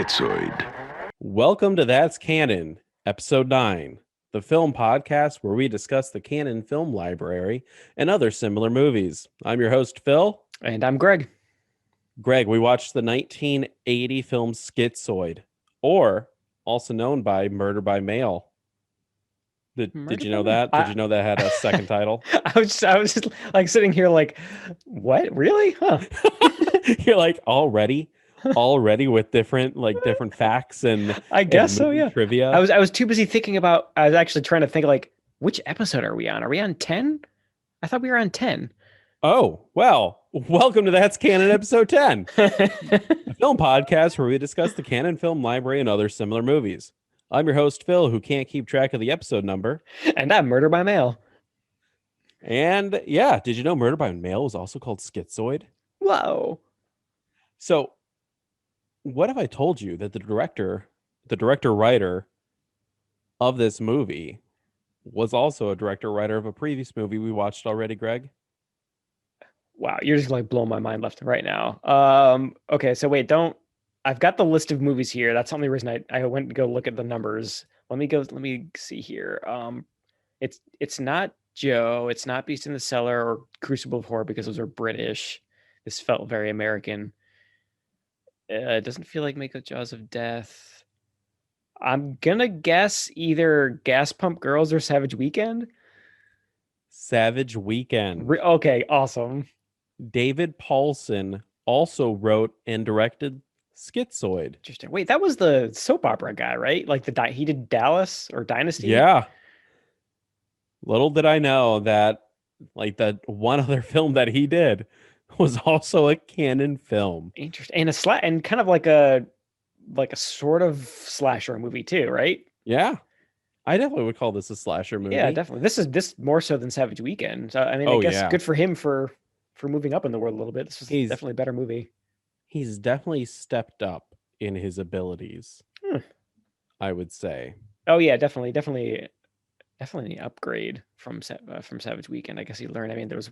Schizoid. Welcome to That's Canon, Episode 9, the film podcast where we discuss the Canon film library and other similar movies. I'm your host, Phil. And I'm Greg. Greg, we watched the 1980 film Schizoid, or also known by Murder by Mail. Did you know that? Did you know that had a second title? I was just like sitting here like, what? Really? Huh? You're like, already with different facts and I guess so, yeah. Trivia. I was too busy thinking about, I was actually trying to think like, which episode are we on? Are we on 10? I thought we were on 10. Oh, well, welcome to That's Canon Episode 10, a film podcast where we discuss the Canon film library and other similar movies. I'm your host, Phil, who can't keep track of the episode number. And I'm Murder by Mail. And yeah, did you know Murder by Mail is also called Schizoid? Whoa. So what have I told you that the director-writer of this movie was also a director-writer of a previous movie we watched already, Greg? Wow, you're just like blowing my mind left and right now. Okay, so wait, I've got the list of movies here. That's the only reason I went to go look at the numbers. Let me see here. It's not Joe, it's not Beast in the Cellar or Crucible of Horror because those are British. This felt very American. It doesn't feel like Make a Jaws of Death. I'm gonna guess either Gas Pump Girls or Savage Weekend. Savage Weekend. Okay, awesome. David Paulson also wrote and directed Schizoid. Interesting. Wait, that was the soap opera guy, right? Like he did Dallas or Dynasty? Yeah. Little did I know that like that one other film that he did was also a Canon film. Interesting. And kind of like a sort of slasher movie too, right? Yeah. I definitely would call this a slasher movie. Yeah, definitely. This more so than Savage Weekend. So I mean, I guess good for him for moving up in the world a little bit. This is definitely a better movie. He's definitely stepped up in his abilities. I would say. Oh yeah, definitely an upgrade from Savage Weekend. I guess he learned. I mean, there was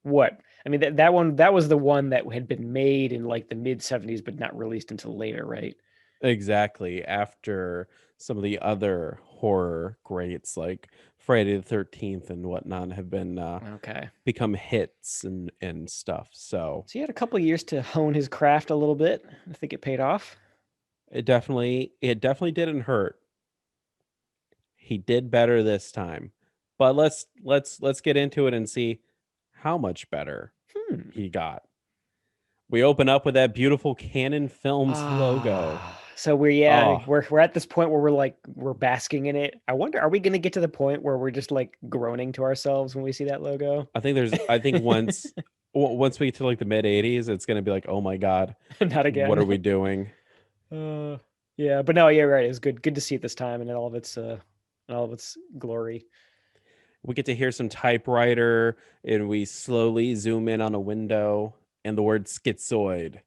that was the one that had been made in like the mid 70s, but not released until later, right? Exactly. After some of the other horror greats like Friday the 13th and whatnot have been become hits and stuff. So he had a couple of years to hone his craft a little bit. I think it paid off. It definitely didn't hurt. He did better this time. But let's get into it and see how much better he got. We open up with that beautiful Canon Films logo. So we're at this point where we're basking in it. I wonder, are we going to get to the point where we're just like groaning to ourselves when we see that logo? I think once we get to like the mid 80s, it's going to be like, oh my God, not again. What are we doing? Yeah, but no, yeah, right. It's good to see it this time and in all of its glory. We get to hear some typewriter and we slowly zoom in on a window and the word Schizoid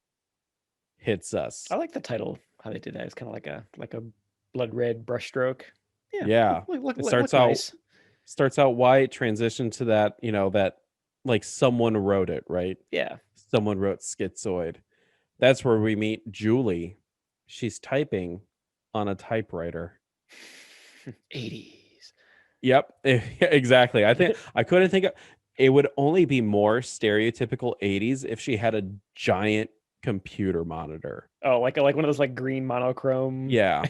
hits us. I like the title, how they did that. It's kind of like a blood red brushstroke. Yeah. It starts out white, transition to that, that like someone wrote it, right? Yeah. Someone wrote Schizoid. That's where we meet Julie. She's typing on a typewriter. 80s. Yep, exactly. I think I couldn't think of it would only be more stereotypical 80s if she had a giant computer monitor. Oh, like one of those like green monochrome. Yeah.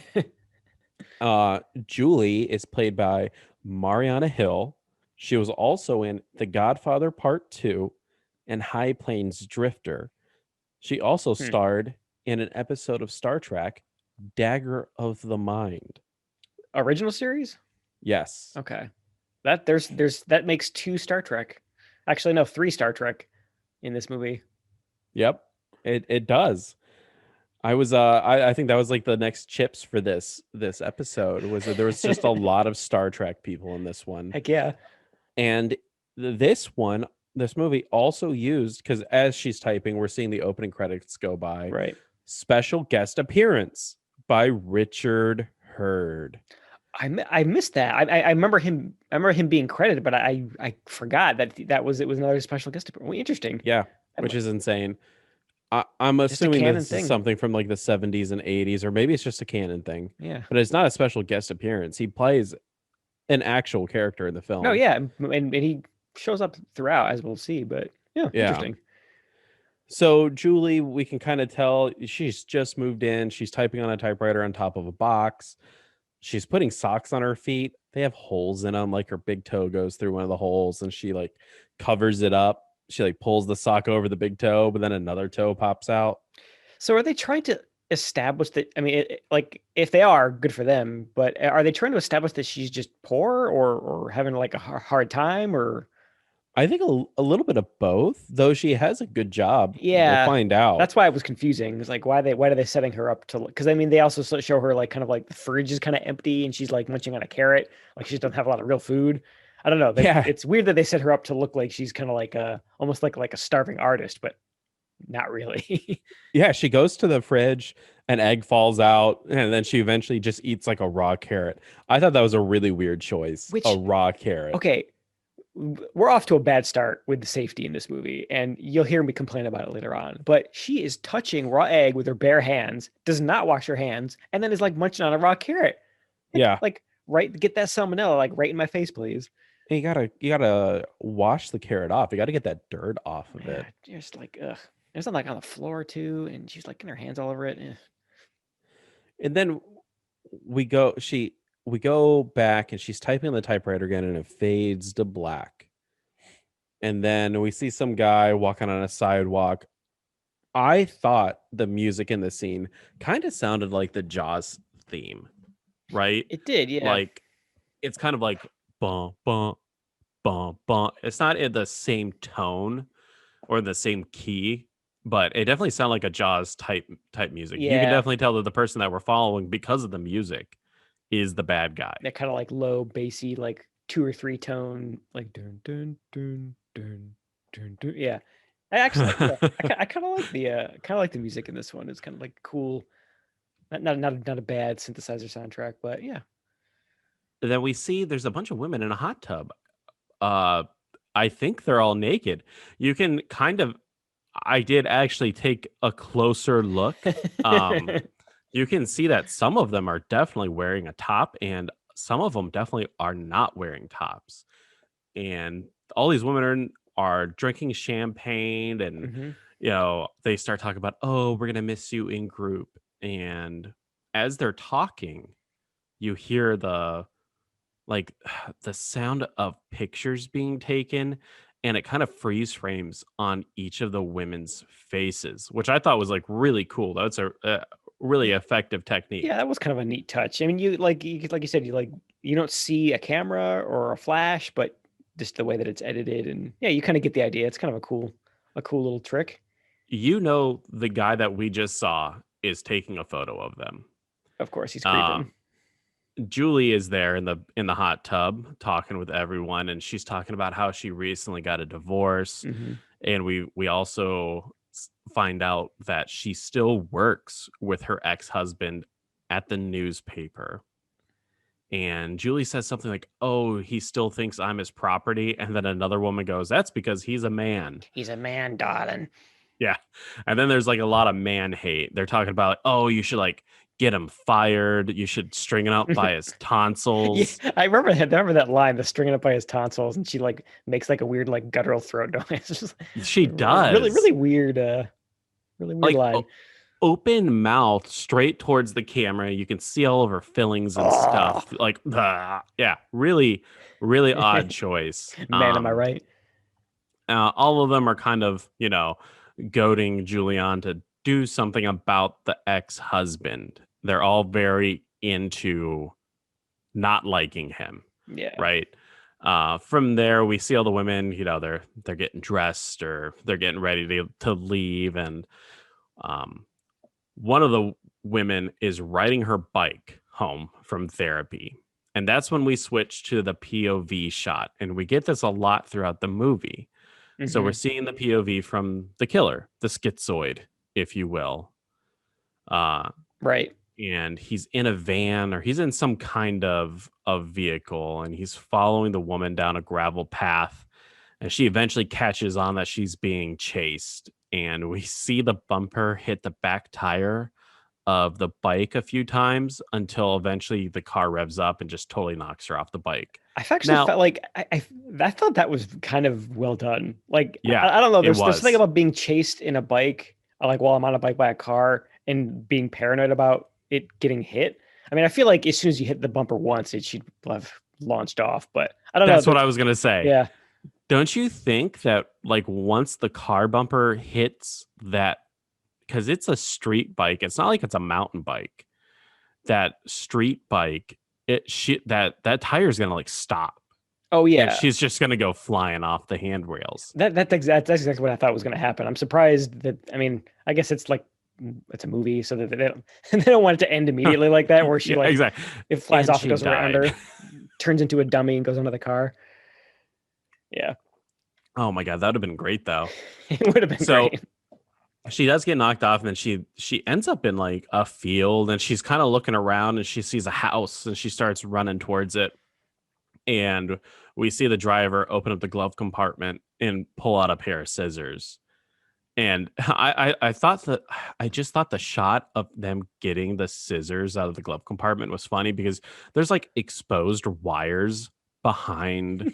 Julie is played by Mariana Hill. She was also in The Godfather Part 2 and High Plains Drifter. She also starred in an episode of Star Trek, Dagger of the Mind. Original series? Yes. Okay. That makes 2 Star Trek. Actually, no, 3 Star Trek in this movie. Yep. It does. I think that was like the next chips for this episode was that there was just a lot of Star Trek people in this one. Heck yeah. And this movie also used, because as she's typing, we're seeing the opening credits go by. Right. Special guest appearance by Richard Hurd. I missed that. I remember him being credited, but I forgot that it was another special guest appearance. Well, interesting. Yeah, which is insane. I'm Just a assuming canon this is thing. something from like the 70s and 80s, or maybe it's just a canon thing. Yeah. But it's not a special guest appearance. He plays an actual character in the No, film. yeah, and he shows up throughout, as we'll see. But yeah, Yeah. interesting. So Julie, we can kind of tell she's just moved in. She's typing on a typewriter on top of a box. She's putting socks on her feet. They have holes in them, like her big toe goes through one of the holes, and she like covers it up. She like pulls the sock over the big toe, but then another toe pops out. So are they trying to establish that? I mean, like if they are, good for them. But are they trying to establish that she's just poor or having like a hard time or? I think a little bit of both, though she has a good job. We'll Yeah, find out. that's why it was confusing. It's like why are they setting her up to? Because I mean, they also show her like kind of like the fridge is kind of empty and she's like munching on a carrot, like she doesn't have a lot of real food. I don't know. Yeah, It's weird that they set her up to look like she's kind of like a almost like a starving artist, but not really. yeah, she goes to the fridge, an egg falls out, and then she eventually just eats like a raw carrot. I thought that was a really weird choice, a Which raw carrot. okay, we're off to a bad start with the safety in this movie, and you'll hear me complain about it later on. But she is touching raw egg with her bare hands, does not wash her hands, and then is like munching on a raw carrot. Yeah, Like right, get that salmonella like right in my face, please. and you gotta wash the carrot off. You gotta get that dirt off of Yeah, it. just like ugh. There's something like on the floor too, and she's like getting her hands all over it. And then we go she we go back and she's typing on the typewriter again and it fades to black. And then we see some guy walking on a sidewalk. I thought the music in the scene kind of sounded like the Jaws theme, right? It did, yeah. Like it's kind of like bum bum bum bum. It's not in the same tone or the same key, but it definitely sounded like a Jaws type music. You can Yeah, definitely tell that the person that we're following because of the music is the bad guy. that kind of like low bassy, like 2 or 3 tone, like dun dun dun dun dun dun. Yeah, I actually, yeah, I kind of like the music in this one. It's kind of like cool, not a bad synthesizer soundtrack, but yeah. Then we see there's a bunch of women in a hot tub. Uh, I think they're all naked. You can kind of I did actually take a closer look. Um, you can see that some of them are definitely wearing a top, and some of them definitely are not wearing tops. And all these women are drinking champagne, and hmm they start talking about, oh, we're gonna miss you in group. And as they're talking, you hear the like the sound of pictures being taken, and it kind of freeze frames on each of the women's faces, which I thought was like really cool. That's a really effective Yeah, technique. that was kind of a neat touch. I mean, like you said, you don't see a camera or a flash, but just the way that it's edited, and yeah, you kind of get the idea. It's kind of a cool little trick. The guy that we just saw is taking a photo of them. Of course, he's Uh, creeping. Julie is there in the hot tub talking with everyone, and she's talking about how she recently got a divorce. hmm And we also find out that she still works with her ex-husband at the newspaper. And Julie says something like, oh, he still thinks I'm his property. And then another woman goes, that's because he's a man. He's a man, darling. Yeah. And then there's like a lot of man hate. They're talking about, oh, you should like get him fired. You should string him out by his Yeah, tonsils. I remember that line, the stringing up by his tonsils, and she like makes like a weird like guttural throat noise. It's just She really does. really weird Like line. open mouth straight towards the camera. You can see all of her fillings and Oh, stuff. Like, yeah, really, really odd choice. man, am I right? All of them are kind of, goading Julian to do something about the ex-husband. They're all very into not liking him, Yeah. right? From there, we see all the women. They're getting dressed or they're getting ready to leave, and um, one of the women is riding her bike home from therapy. And that's when we switch to the POV shot. And we get this a lot throughout the movie. So we're hmm seeing the POV from the killer, the schizoid, if you will. Uh, Right. and he's in a van or he's in some kind of vehicle, and he's following the woman down a gravel path. And she eventually catches on that she's being chased. and we see the bumper hit the back tire of the bike a few times until eventually the car revs up and just totally knocks her off the bike. I've actually Now, felt like I thought that was kind of well done. Like yeah, I don't know. it There's something was. about being chased in a bike, like while I'm on a bike by a car, and being paranoid about it getting hit. I mean, I feel like as soon as you hit the bumper once, it should have launched off. But I don't know. That's what I was gonna say. Yeah. Don't you think that like once the car bumper hits that, because it's a street bike, it's not like it's a mountain bike. That street bike, that tire is gonna like stop, Oh and yeah. she's just gonna go flying off the handrails. That's exactly what I thought was going to happen. I'm surprised that. I mean, I guess it's like it's a movie, so that they don't they don't want it to end immediately like that, where she Yeah, like exactly. it flies And off and she goes around died. her, turns into a dummy and goes under the car. Yeah, Oh my god, that would have been great though. it would have been So great. she does get knocked off, and then she ends up in like a field, and she's kind of looking around, and she sees a house, and she starts running towards it, and we see the driver open up the glove compartment and pull out a pair of scissors. And I thought that I just thought the shot of them getting the scissors out of the glove compartment was funny because there's like exposed wires behind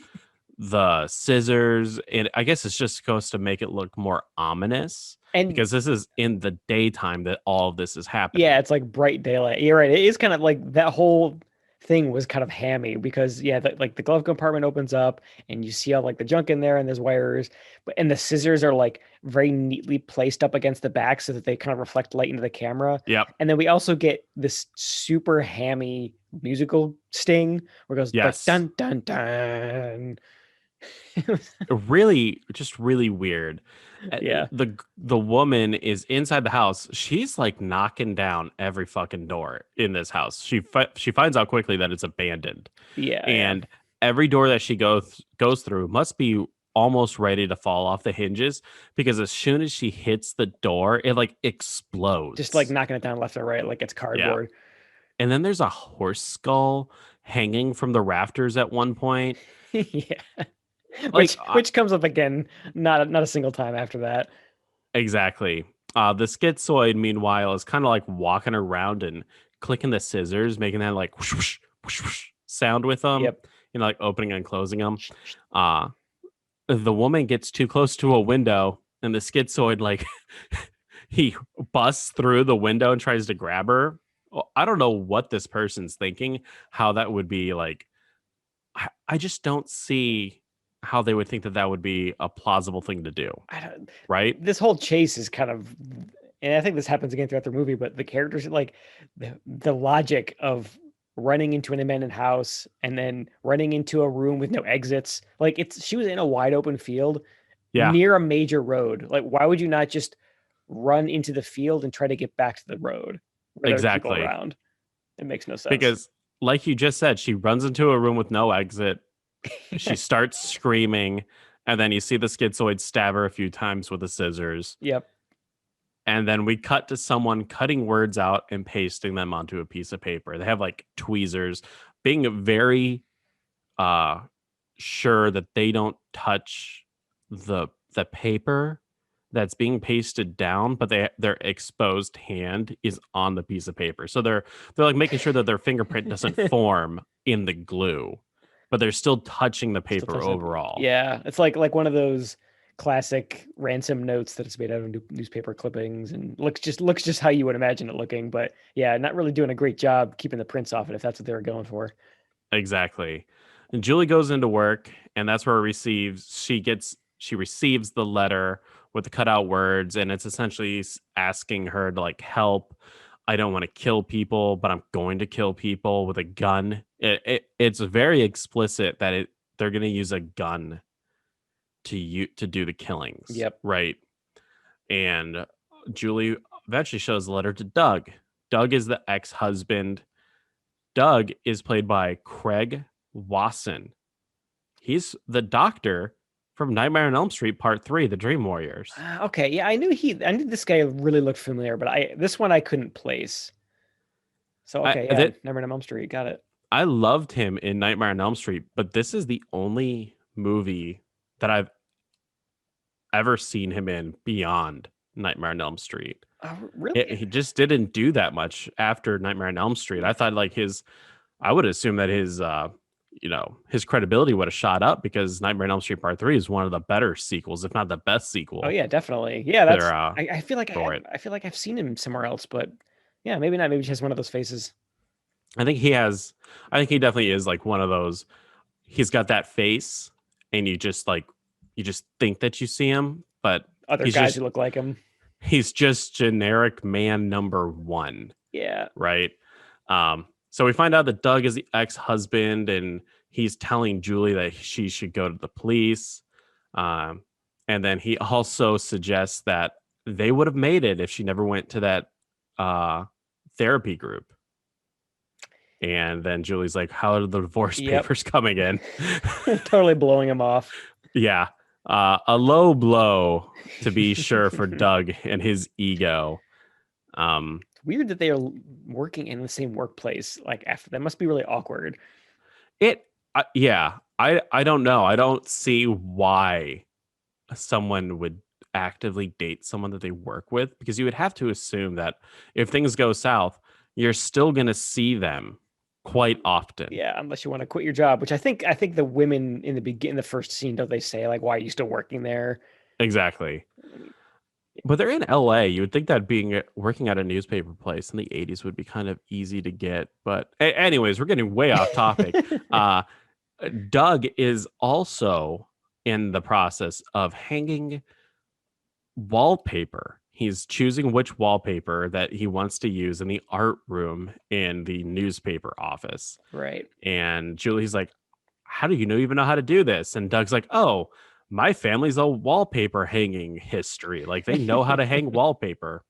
the scissors, and I guess it's just supposed to make it look more ominous And because this is in the daytime that all of this is yeah, happening. it's like bright daylight. You're right. It is kind of like that whole thing was kind of hammy because yeah, like the glove compartment opens up and you see all like the junk in there and there's wires, but and the scissors are like very neatly placed up against the back so that they kind of reflect light into the camera. Yep. And then we also get this super hammy musical sting where it goes like Yes. dun dun dun. Really, just really weird. Yeah. The woman is inside the house. She's like knocking down every fucking door in this house. She finds out quickly that it's abandoned, Yeah, yeah. and every door that she goes through must be almost ready to fall off the hinges because as soon as she hits the door, it like Just like explodes. knocking it down left or right like it's Yeah, cardboard. and then there's a horse skull hanging from the rafters at one point. Yeah. Like Which comes up again, not a single time after that. exactly. The schizoid, meanwhile, is kind of like walking around and clicking the scissors, making that like whoosh, whoosh, whoosh, whoosh sound with them, Yep. like opening and closing them. Uh, the woman gets too close to a window, and the schizoid, like, he busts through the window and tries to grab her. Well, I don't know what this person's thinking, how that would be like. I just don't see how they would think that that would be a plausible thing to do, I don't, right? this whole chase is kind of, and I think this happens again throughout the movie, but the characters like the logic of running into an abandoned house and then running into a room with no exits. Like she was in a wide open field Yeah, near a major road. Like why would you not just run into the field and try to get back to the road where there's people exactly. around? It makes no sense. Because, like you just said, she runs into a room with no exit. She starts screaming, and then you see the schizoid stab her a few times with the scissors. Yep. And then we cut to someone cutting words out and pasting them onto a piece of paper. They have like tweezers, being very uh sure that they don't touch the paper that's being pasted down, but their exposed hand is on the piece of paper. So they're like making sure that their fingerprint doesn't form in the glue, but they're still touching the Still paper touching it. overall. Yeah, it's like one of those classic ransom notes that it's made out of newspaper clippings and looks just how you would imagine it looking. But yeah, not really doing a great job keeping the prints off it if that's what they were going for. Exactly. And Julie goes into work, and that's where she receives the letter with the cutout words, and it's essentially asking her to like help. I don't want to kill people, but I'm going to kill people with a gun. It's very explicit that they're going to use a gun to do the killings, Yep. right? And Julie eventually shows the letter to Doug. Doug is the ex-husband. Doug is played by Craig Wasson. He's the doctor from Nightmare on Elm Street Part 3, The Dream Warriors. Okay, yeah, I knew this guy really looked familiar, but this one I couldn't place. So okay, yeah, Never on Elm Street, got it. I loved him in Nightmare on Elm Street, but this is the only movie that ever seen him in beyond Nightmare on Elm Street. Really? He just didn't do that much after Nightmare on Elm Street. I thought like I would assume that his credibility would have shot up because Nightmare on Elm Street Part 3 is one of the better sequels, if not the best Oh sequel. yeah, definitely. Yeah, There, that's. I feel like for it. I feel like I've seen him somewhere else, but yeah, maybe not. Maybe he has one of those faces. I think he has. I think he definitely is like one of those. He's got that face, and you just think that you see him, but Other he's guys just who look like him. he's just generic man number one, Yeah. right? So we find out that Doug is the ex-husband, and he's telling Julie that she should go to the police. Um, and then he also suggests that they would have made it if she never went to that therapy group. And then Julie's like, "How are the divorce papers coming in?" Totally blowing him off. Yeah. A low blow, to be sure, for Doug and his ego. It's weird that they are working in the same workplace. Like after that must be really awkward. I don't know. I don't see why someone would actively date someone that they work with, because you would have to assume that if things go south, you're still going to see them quite often. Yeah, unless you want to quit your job, which I think the women in the first scene, don't they say like, why are you still working there? Exactly. But they're in LA. You would think that working at a newspaper place in the 80s would be kind of easy to get. But anyways, we're getting way off topic. Doug is also in the process of hanging wallpaper. He's choosing which wallpaper that he wants to use in the art room in the newspaper office. Right. And Julie's like, "How do you even know how to do this?" And Doug's like, "Oh, my family's a wallpaper hanging history. Like they know how to hang wallpaper."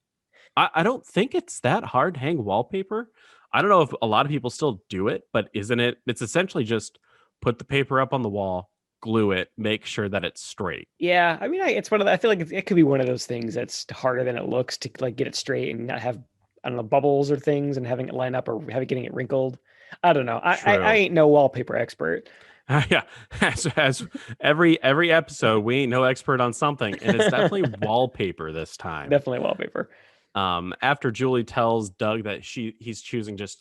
I don't think it's that hard to hang wallpaper. I don't know if a lot of people still do it, but isn't it? It's essentially just put the paper up on the wall, glue it, make sure that it's straight. Yeah, I mean, it's one of I feel like it could be one of those things that's harder than it looks to like get it straight and not have, I don't know, bubbles or things and having it line up or getting it wrinkled. I don't know. I ain't no wallpaper expert. Yeah, as every episode, we ain't no expert on something, and it's definitely wallpaper this time. Definitely wallpaper. After Julie tells Doug that he's choosing just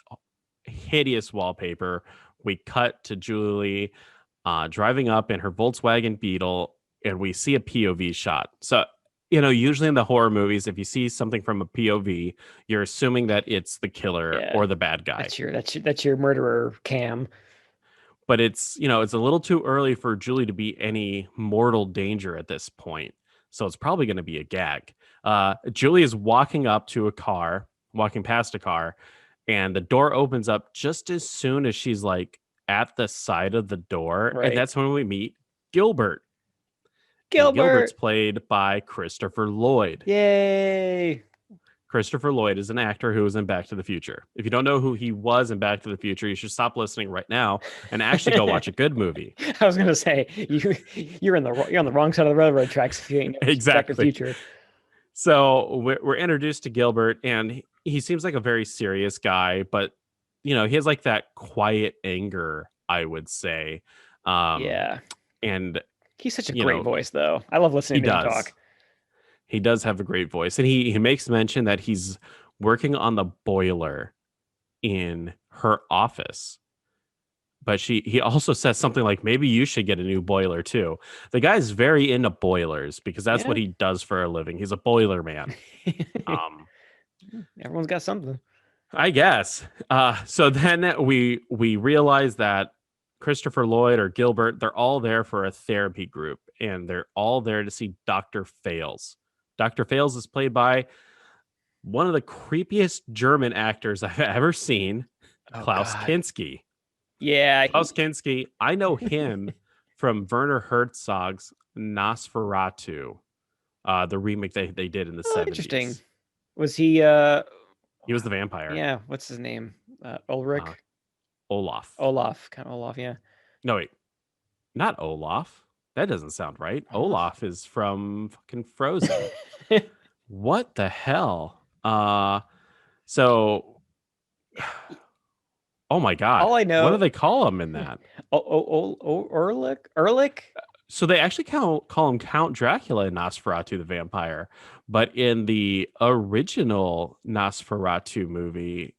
hideous wallpaper, we cut to Julie driving up in her Volkswagen Beetle, and we see a POV shot. So, usually in the horror movies, if you see something from a POV, you're assuming that it's the killer or the bad guy. That's your murderer cam. But it's a little too early for Julie to be any mortal danger at this point. So it's probably going to be a gag. Julie is walking past a car, and the door opens up just as soon as she's like at the side of the door. Right. And that's when we meet Gilbert. Gilbert's played by Christopher Lloyd. Yay. Christopher Lloyd is an actor who was in Back to the Future. If you don't know who he was in Back to the Future, you should stop listening right now and actually go watch a good movie. I was gonna say you're on the wrong side of the railroad tracks. If you ain't exactly. Back to the Future. So we're introduced to Gilbert, and he seems like a very serious guy, but he has like that quiet anger, I would say. Yeah, and he's such a great voice, though. I love listening to him talk. He does have a great voice, and he makes mention that he's working on the boiler in her office. But he also says something like, maybe you should get a new boiler too. The guy's very into boilers because that's what he does for a living. He's a boiler man. Everyone's got something, I guess. So then we realize that Christopher Lloyd or Gilbert, they're all there for a therapy group, and they're all there to see Dr. Fales. Dr. Fales is played by one of the creepiest German actors I've ever seen, Klaus Kinski. Yeah. Klaus Kinski, I know him from Werner Herzog's Nosferatu, the remake they did in the 70s. Interesting. Was he... He was the vampire. Yeah, what's his name? Ulrich? Olaf. Kind of Olaf, yeah. No, wait. Not Olaf. That doesn't sound right. Olaf is from fucking Frozen. What the hell? So... Oh my god! All I know, what do they call him in that? Erlich. So they actually call him Count Dracula in Nosferatu the Vampire, but in the original Nosferatu movie,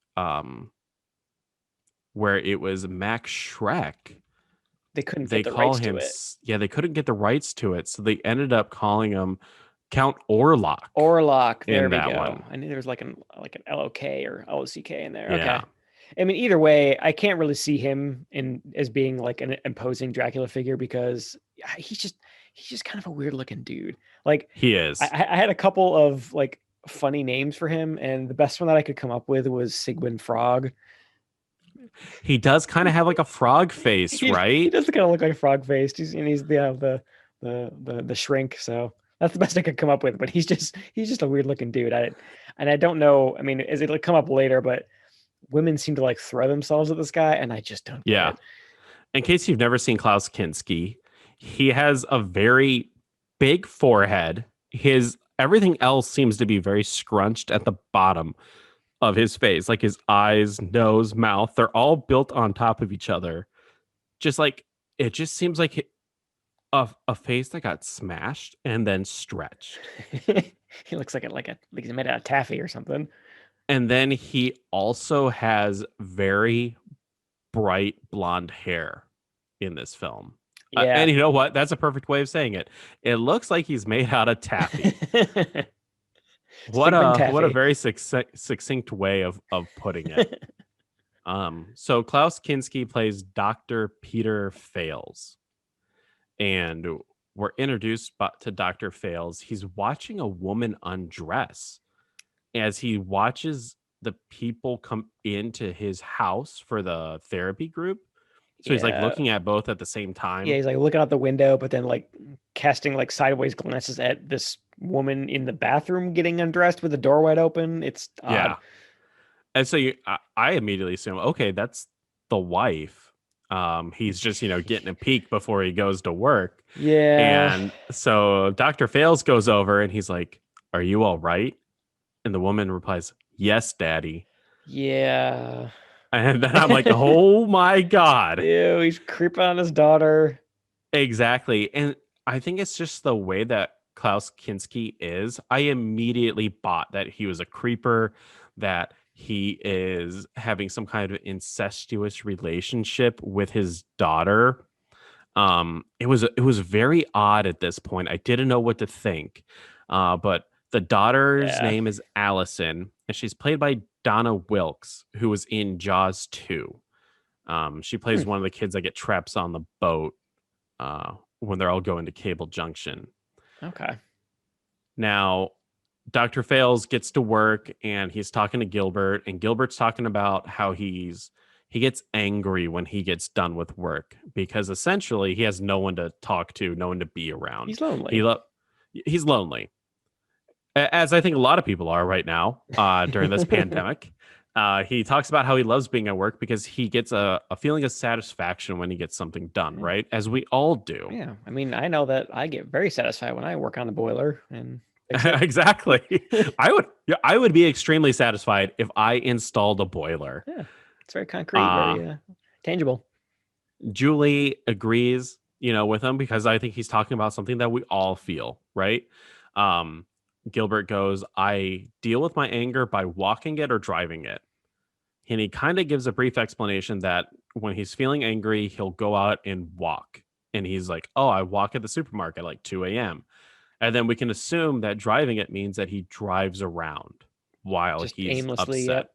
where it was Max Schreck, They couldn't they get the call rights to him. it. Yeah, they couldn't get the rights to it, so they ended up calling him Count Orlok Orlok, there in we that go. one. I knew there was like an LOK or LOCK in there. Okay. Yeah, I mean, either way, I can't really see him in as being like an imposing Dracula figure because he's just kind of a weird looking dude. Like he I, is. I had a couple of like funny names for him, and the best one that I could come up with was Sigmund Frog. He does kind of have like a frog face, He right? does kind of look like frog faced. He's the shrink. So that's the best I could come up with. But he's just a weird looking dude. I don't know. I mean, is it'll come up later, but women seem to like throw themselves at this guy, and I just don't get Yeah. it. In case you've never seen Klaus Kinski, he has a very big forehead. His everything else seems to be very scrunched at the bottom of his face, like his eyes, nose, mouth. They're all built on top of each other. Just like it just seems like a face that got smashed and then stretched. He looks like he's made out of taffy or something. And then he also has very bright blonde hair in this film. And Yeah. you know what? That's a perfect way of saying it. It looks like he's made out of taffy. Sigmund What a Taffy. very succinct way of putting it. So Klaus Kinski plays Dr. Peter Fales, and we're introduced to Dr. Fales. He's watching a woman undress as he watches the people come into his house for the therapy group. So he's like Yeah. looking at both at the same Yeah, time. he's like looking out the window, but then like casting like sideways glances at this woman in the bathroom getting undressed with the door wide open. It's odd. Yeah. And so I immediately assume, okay, that's the wife. He's just, getting a peek before he goes to work. Yeah. And so Dr. Fales goes over and he's like, "Are you all right?" And the woman replies, "Yes, daddy." Yeah. And then I'm like, "Oh my God." Ew, he's creeping on his daughter. Exactly. And I think it's just the way that Klaus Kinski is. I immediately bought that he was a creeper, that he is having some kind of incestuous relationship with his daughter. It was very odd at this point. I didn't know what to think. But the daughter's Yeah. name is Allison, and she's played by Donna Wilkes, who was in Jaws 2. She plays one of the kids that get trapped on the boat when they're all going to Cable Junction. Okay. Now, Dr. Fales gets to work and he's talking to Gilbert, and Gilbert's talking about how he gets angry when he gets done with work because essentially he has no one to talk to, no one to be around. He's lonely. He's lonely, as I think a lot of people are right now during this pandemic. He talks about how he loves being at work because he gets a feeling of satisfaction when he gets something done, right? As we all do. Yeah. I mean, I know that I get very satisfied when I work on the boiler and fix it. Exactly. I would be extremely satisfied if I installed a boiler. Yeah. It's very concrete, very tangible. Julie agrees, with him because I think he's talking about something that we all feel, right? Gilbert goes, "I deal with my anger by walking it or driving it." And he kind of gives a brief explanation that when he's feeling angry, he'll go out and walk. And he's like, "Oh, I walk at the supermarket like 2 a.m." And then we can assume that driving it means that he drives around while Just he's aimlessly. upset. Yep.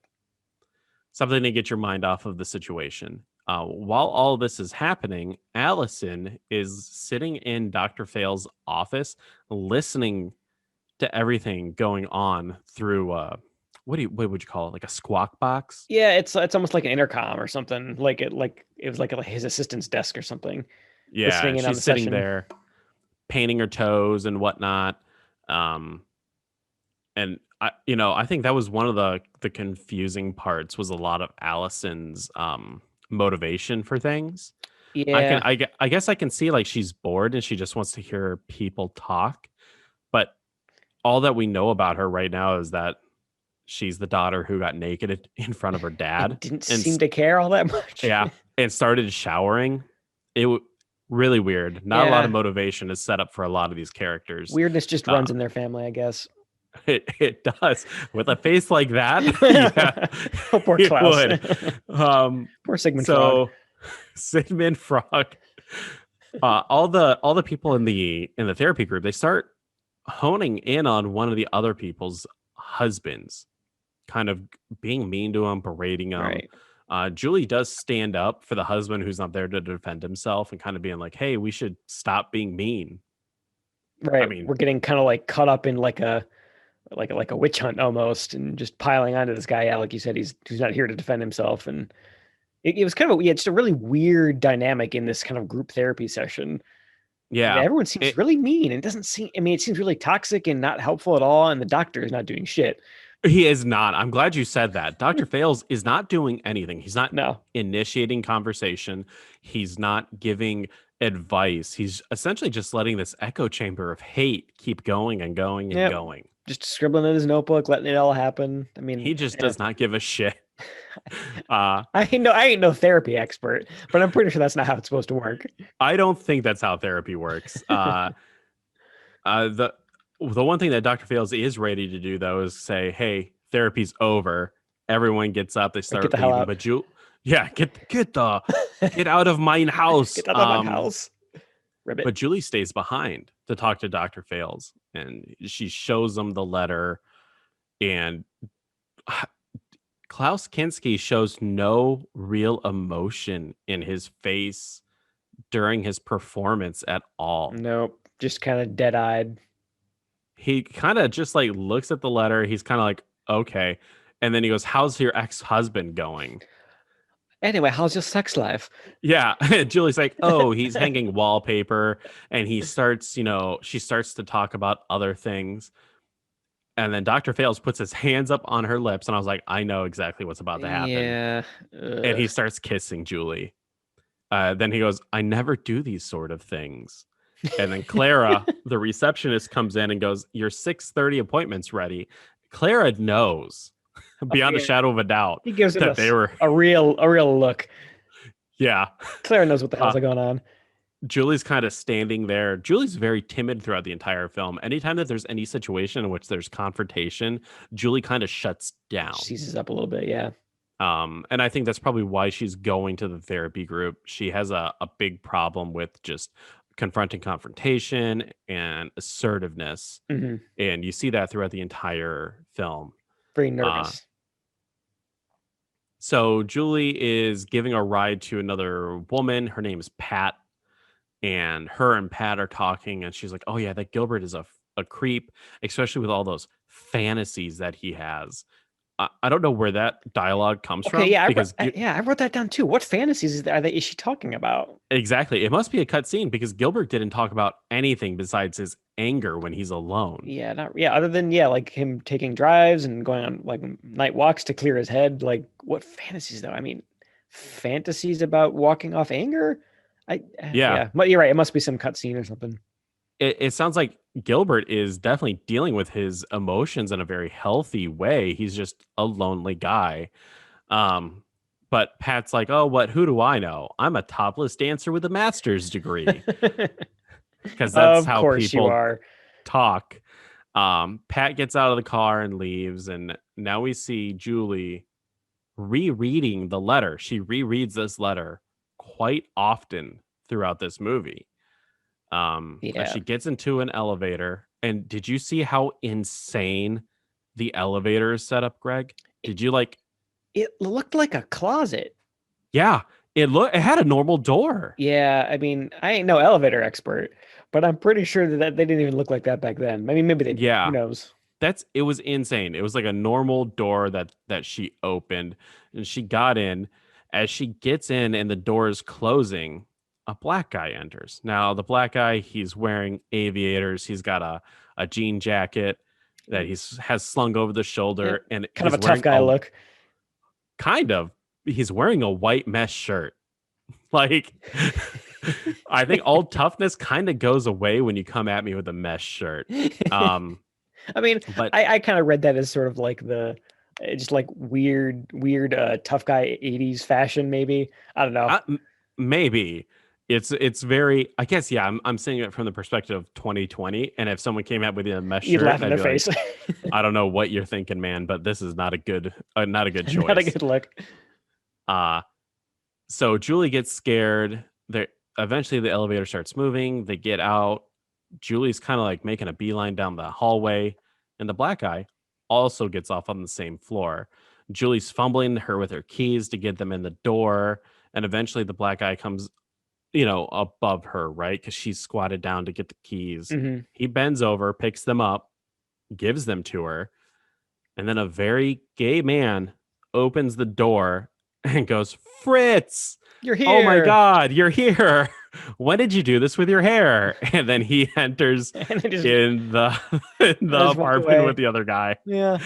Something to get your mind off of the situation. While all this is happening, Allison is sitting in Dr. Fales' office, listening to everything going on through what would you call it? Like a squawk box? Yeah, it's almost like an intercom or something. Like it was like his assistant's desk or something. Yeah, Listening in on the she's sitting session. there painting her toes and whatnot. And I think that was one of the confusing parts, was a lot of Allison's motivation for things. Yeah. I guess I can see like she's bored and she just wants to hear people talk, but all that we know about her right now is that she's the daughter who got naked in front of her dad Didn't and seem to care all that much. yeah, and started showering. Really weird. Not a lot of Yeah. motivation is set up for a lot of these characters. Weirdness just Uh, runs in their family, I guess. it does. With a face like that, yeah, Oh, poor it Klaus. would. Um, Poor Sigmund Frog. so Sigmund Frog, all the people in the therapy group, they start honing in on one of the other people's husbands, kind of being mean to him, berating him. Right. Julie does stand up for the husband who's not there to defend himself and kind of being like, hey, we should stop being mean. I Right. mean, We're getting kind of like caught up in like a witch hunt almost, and just piling onto this guy. Yeah, like you said, he's not here to defend himself, and it was kind of just a really weird dynamic in this kind of group therapy session. yeah, Everyone seems it, really mean. It doesn't seem. I mean, it seems really toxic and not helpful at all. And the doctor is not doing shit. he is not. I'm glad you said that. Dr. Fails is not doing anything. He's not No. initiating conversation. He's not giving advice. He's essentially just letting this echo chamber of hate keep going and going and Yep. going. Just scribbling in his notebook, letting it all happen. I mean, He just does not give a shit. I ain't no therapy expert, but I'm pretty sure that's not how it's supposed to work. I don't think that's how therapy works. The one thing that Dr. Fails is ready to do though is say, "Hey, therapy's over." Everyone gets up, they start Get the hell leaving, out. but get out of mine house. Get out of my house. Ribbit. But Julie stays behind to talk to Dr. Fails, and she shows him the letter, and Klaus Kinski shows no real emotion in his face during his performance at all. Nope. Just kind of dead-eyed. He kind of just like looks at the letter. He's kind of like, okay. And then he goes, how's your ex-husband going? Anyway, how's your sex life? Yeah. Julie's like, oh, he's hanging wallpaper. And he starts, she starts to talk about other things. And then Dr. Fails puts his hands up on her lips. And I was like, I know exactly what's about to happen. Yeah. And he starts kissing Julie. Then he goes, I never do these sort of things. And then Clara, the receptionist, comes in and goes, your 6:30 appointment's ready. Clara knows beyond a shadow of a doubt he gives that they were a real look. Yeah. Clara knows what the hell's going on. Julie's kind of standing there. Julie's very timid throughout the entire film. Anytime that there's any situation in which there's confrontation, Julie kind of shuts down. Seizes up a little bit, yeah. And I think that's probably why she's going to the therapy group. She has a big problem with just confronting confrontation and assertiveness. Mm-hmm. And you see that throughout the entire film. Very nervous. So Julie is giving a ride to another woman. Her name is Pat. And her and Pat are talking. And she's like, oh, yeah, that Gilbert is a creep, especially with all those fantasies that he has. I don't know where that dialogue comes from. Yeah, I wrote that down too. What fantasies is she talking about? Exactly. It must be a cutscene because Gilbert didn't talk about anything besides his anger when he's alone. Yeah, other than like him taking drives and going on like night walks to clear his head. Like, what fantasies though? I mean, fantasies about walking off anger? Yeah. But you're right. It must be some cutscene or something. It sounds like Gilbert is definitely dealing with his emotions in a very healthy way. He's just a lonely guy. But Pat's like, oh, who do I know? I'm a topless dancer with a master's degree. Because that's how people talk. Pat gets out of the car and leaves. And now we see Julie rereading the letter. She rereads this letter quite often throughout this movie. She gets into an elevator, and did you see how insane the elevator is set up, Greg? Did you like? It looked like a closet. Yeah, it had a normal door. Yeah, I mean, I ain't no elevator expert, but I'm pretty sure that they didn't even look like that back then. I mean, maybe they. Yeah, who knows? It was insane. It was like a normal door that she opened, and she got in. As she gets in, and the door is closing, a black guy enters. Now, the black guy, he's wearing aviators. He's got a jean jacket that has slung over the shoulder, and kind of a tough guy look. Kind of. He's wearing a white mesh shirt. Like, I think all toughness kind of goes away when you come at me with a mesh shirt. I mean, but I kind of read that as sort of like just like weird tough guy 80s fashion, maybe. I don't know. Maybe. It's very, I guess, yeah, I'm seeing it from the perspective of 2020, and if someone came out with a mesh You'd shirt, laugh in I'd their be like, face. I don't know what you're thinking, man, but this is not a good Not a choice. good look. Uh so Julie gets scared. There eventually the elevator starts moving. They get out. Julie's kind of like making a beeline down the hallway, and the black guy also gets off on the same floor. Julie's fumbling her with her keys to get them in the door, and eventually the black guy comes, above her, right? Because she's squatted down to get the keys. Hmm. He bends over, picks them up, gives them to her, and then a very gay man opens the door and goes, Fritz, You're oh my here. God, you're here. When did you do this with your hair? And then he enters And they just, in the in I the just walk apartment with away. the other guy. Yeah.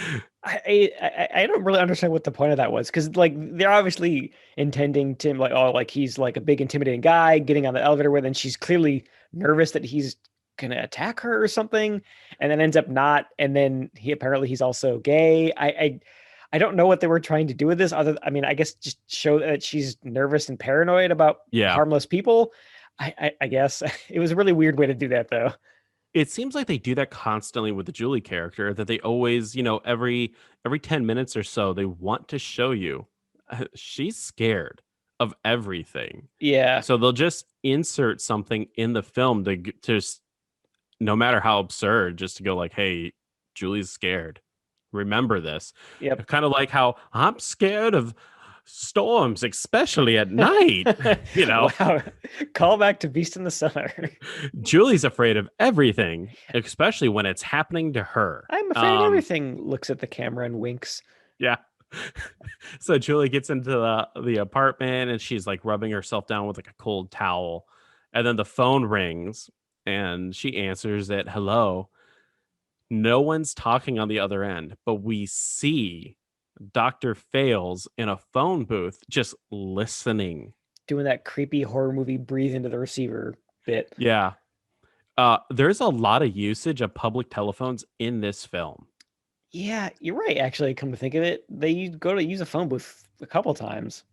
I don't really understand what the point of that was, because like they're obviously intending to like, oh, like he's like a big intimidating guy getting on the elevator with, and she's clearly nervous that he's gonna attack her or something, and then ends up not, and then he's also gay. I don't know what they were trying to do with this, other, I mean, I guess just show that she's nervous and paranoid about Yeah. harmless people. I guess it was a really weird way to do that though. It seems like they do that constantly with the Julie character, that they always, every 10 minutes or so, they want to show you she's scared of everything. Yeah. So they'll just insert something in the film to just, no matter how absurd, just to go like, hey, Julie's scared. Remember this. Yep. Kind of like how I'm scared of storms, especially at night. Wow. Call back to Beast in the Summer. Julie's afraid of everything, especially when it's happening to her. I'm afraid of everything. Looks at the camera and winks. Yeah. So Julie gets into the apartment and she's like rubbing herself down with like a cold towel. And then the phone rings and she answers it, hello. No one's talking on the other end, but we see Dr. Fails in a phone booth just listening. Doing that creepy horror movie breathe into the receiver bit. Yeah. There's a lot of usage of public telephones in this film. Yeah, you're right. Actually, come to think of it, they go to use a phone booth a couple times.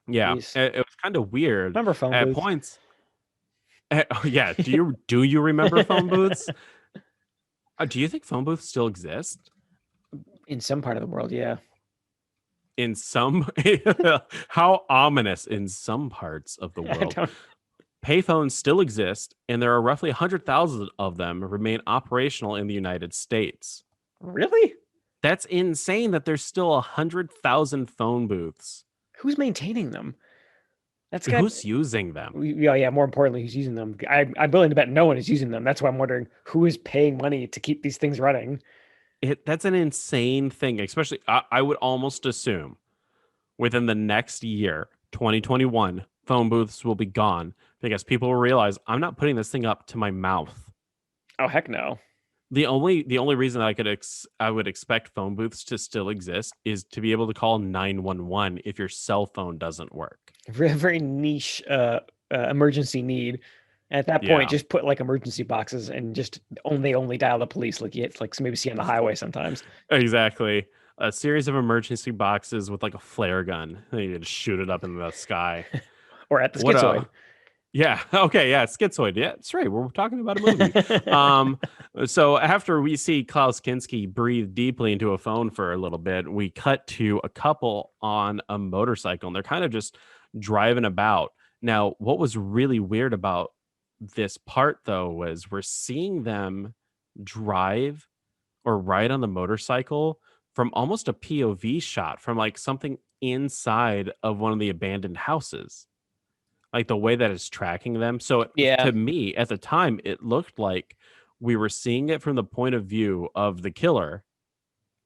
Yeah, Jeez. it was kind of weird Remember phone at booths? points. Oh, yeah, do you remember phone booths? Do you think phone booths still exist? In some part of the world, yeah. In some, how ominous, in some parts of the I world. don't. Payphones still exist, and there are roughly 100,000 of them remain operational in the United States. Really? That's insane that there's still 100,000 phone booths. Who's maintaining them? That's got. Who's using them? Yeah, yeah. More importantly, who's using them? I'm willing to bet no one is using them. That's why I'm wondering who is paying money to keep these things running. That's an insane thing, especially I would almost assume within the next year, 2021, phone booths will be gone because people will realize I'm not putting this thing up to my mouth. Oh heck no. The only reason I would expect phone booths to still exist is to be able to call 911 if your cell phone doesn't work. Very, very niche emergency need. At that point, Yeah, just put like emergency boxes and just only dial the police, like you like maybe see on the highway sometimes. exactly. A series of emergency boxes with like a flare gun. And you just shoot it up in the sky. Or at the What schizoid. a Yeah. Okay. Yeah. Schizoid. Yeah, that's right. We're talking about a movie. So after we see Klaus Kinski breathe deeply into a phone for a little bit, we cut to a couple on a motorcycle, and they're kind of just driving about. Now, what was really weird about this part, though, was we're seeing them drive or ride on the motorcycle from almost a POV shot from like something inside of one of the abandoned houses, like the way that it's tracking them. So Yeah. to me at the time, it looked like we were seeing it from the point of view of the killer.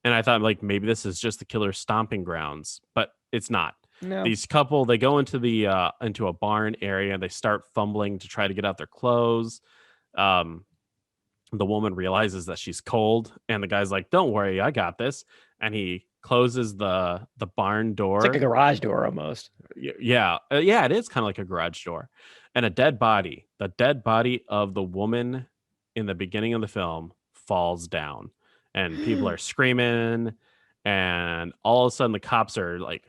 And I thought like maybe this is just the killer's stomping grounds, but it's not. No. These couple, they go into a barn area and they start fumbling to try to get out their clothes. The woman realizes that she's cold, and the guy's like, "Don't worry, I got this." And he closes the barn It's like a door. garage door almost. Yeah, yeah, it is kind of like a garage door, and a dead body. The dead body of the woman in the beginning of the film falls down, and people are screaming. and all of a sudden the cops are like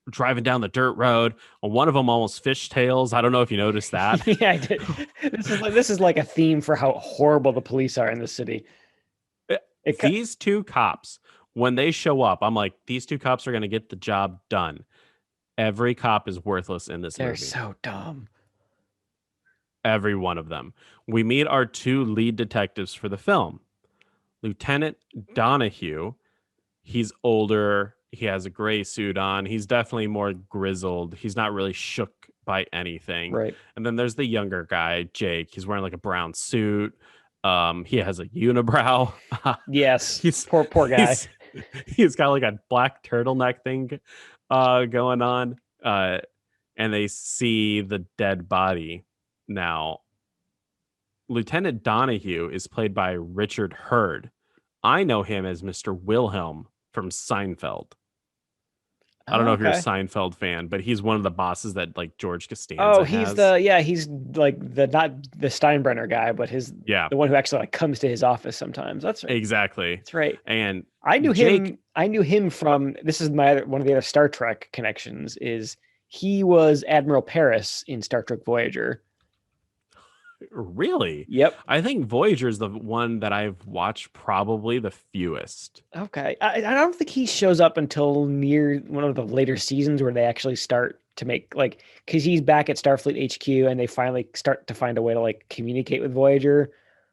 driving down the dirt road. And one of them almost fishtails. I don't know if you noticed that. Yeah, I did. This is like a theme for how horrible the police are in the city. These two cops, when they show up, I'm like, these two cops are going to get the job done. Every cop is worthless in this They're movie. so dumb. Every one of them. We meet our two lead detectives for the film. Lieutenant Donahue, he's older. He has a gray suit on. He's definitely more grizzled. He's not really shook by anything. Right. And then there's the younger guy, Jake. He's wearing like a brown suit. He has a unibrow. Yes. He's poor guy. He's got like a black turtleneck thing going on. And they see the dead body. Now, Lieutenant Donahue is played by Richard Hurd. I know him as Mr. Wilhelm from Seinfeld. I don't know if you're a Seinfeld fan, but he's one of the bosses that like George Costanza he's has. he's like not the Steinbrenner guy, but the one who actually like comes to his office sometimes. That's right. Exactly. That's right. And I knew him from, this is one of the other Star Trek connections, is he was Admiral Paris in Star Trek Voyager. Really? Yep. I think Voyager is the one that I've watched probably the fewest. Okay. I don't think he shows up until near one of the later seasons where they actually start to make, like, because he's back at Starfleet HQ and they finally start to find a way to like communicate with Voyager